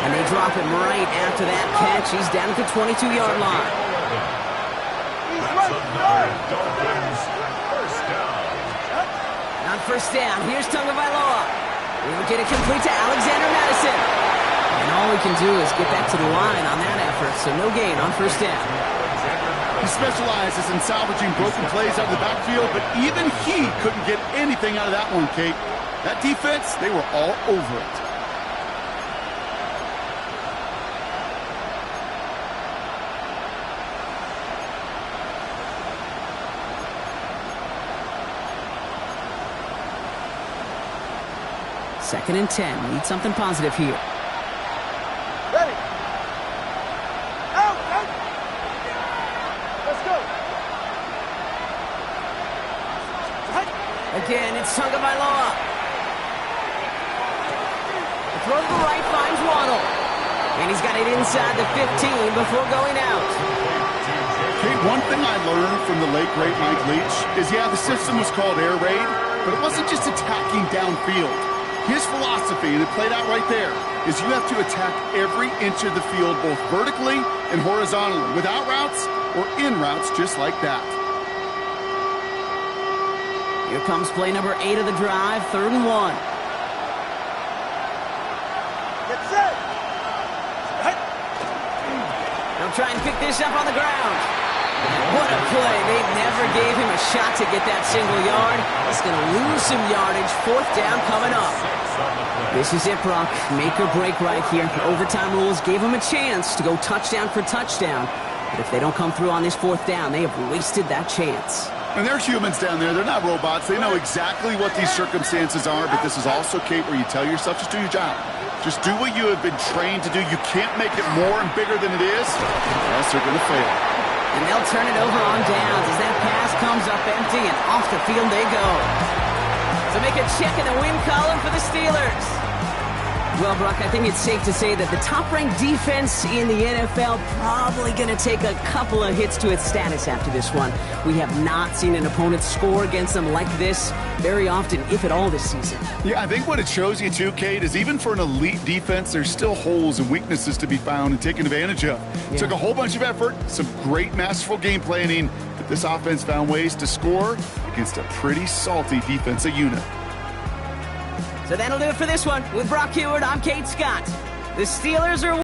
And they drop him right after that catch. He's down at the 22-yard line. Dolphins first down. On first down, here's Tagovailoa. We'll get it complete to Alexander Madison. And all we can do is get back to the line on that effort, so no gain on first down. He specializes in salvaging broken plays out of the backfield, but even he couldn't get anything out of that one, Kate. That defense, they were all over it. Second and 10. Need something positive here. Ready. Out. Let's go. Again, it's Tagovailoa. The throw to the right finds Waddle. And he's got it inside the 15 before going out. Okay, one thing I learned from the late, great Mike Leach is, the system was called air raid, but it wasn't just attacking downfield. His philosophy, and it played out right there, is you have to attack every inch of the field, both vertically and horizontally, without routes or in routes, just like that. Here comes play number 8 of the drive, 3rd and 1. Get set. They'll try and pick this up on the ground. What a play. They never gave him a shot to get that single yard. He's going to lose some yardage. 4th down coming up. This is it, Brock. Make or break right here. Overtime rules gave him a chance to go touchdown for touchdown. But if they don't come through on this 4th down, they have wasted that chance. And they're humans down there. They're not robots. They know exactly what these circumstances are, but this is also, Kate, where you tell yourself, just do your job. Just do what you have been trained to do. You can't make it more and bigger than it is, or else they're going to fail. And they'll turn it over on downs as that pass comes up empty, and off the field they go. So make a check in the win column for the Steelers. Well, Brock, I think it's safe to say that the top-ranked defense in the NFL probably going to take a couple of hits to its status after this one. We have not seen an opponent score against them like this very often, if at all, this season. Yeah, I think what it shows you, too, Kate, is even for an elite defense, there's still holes and weaknesses to be found and taken advantage of. It took a whole bunch of effort, some great masterful game planning, but this offense found ways to score against a pretty salty defensive unit. So that'll do it for this one. With Brock Heward, I'm Kate Scott. The Steelers are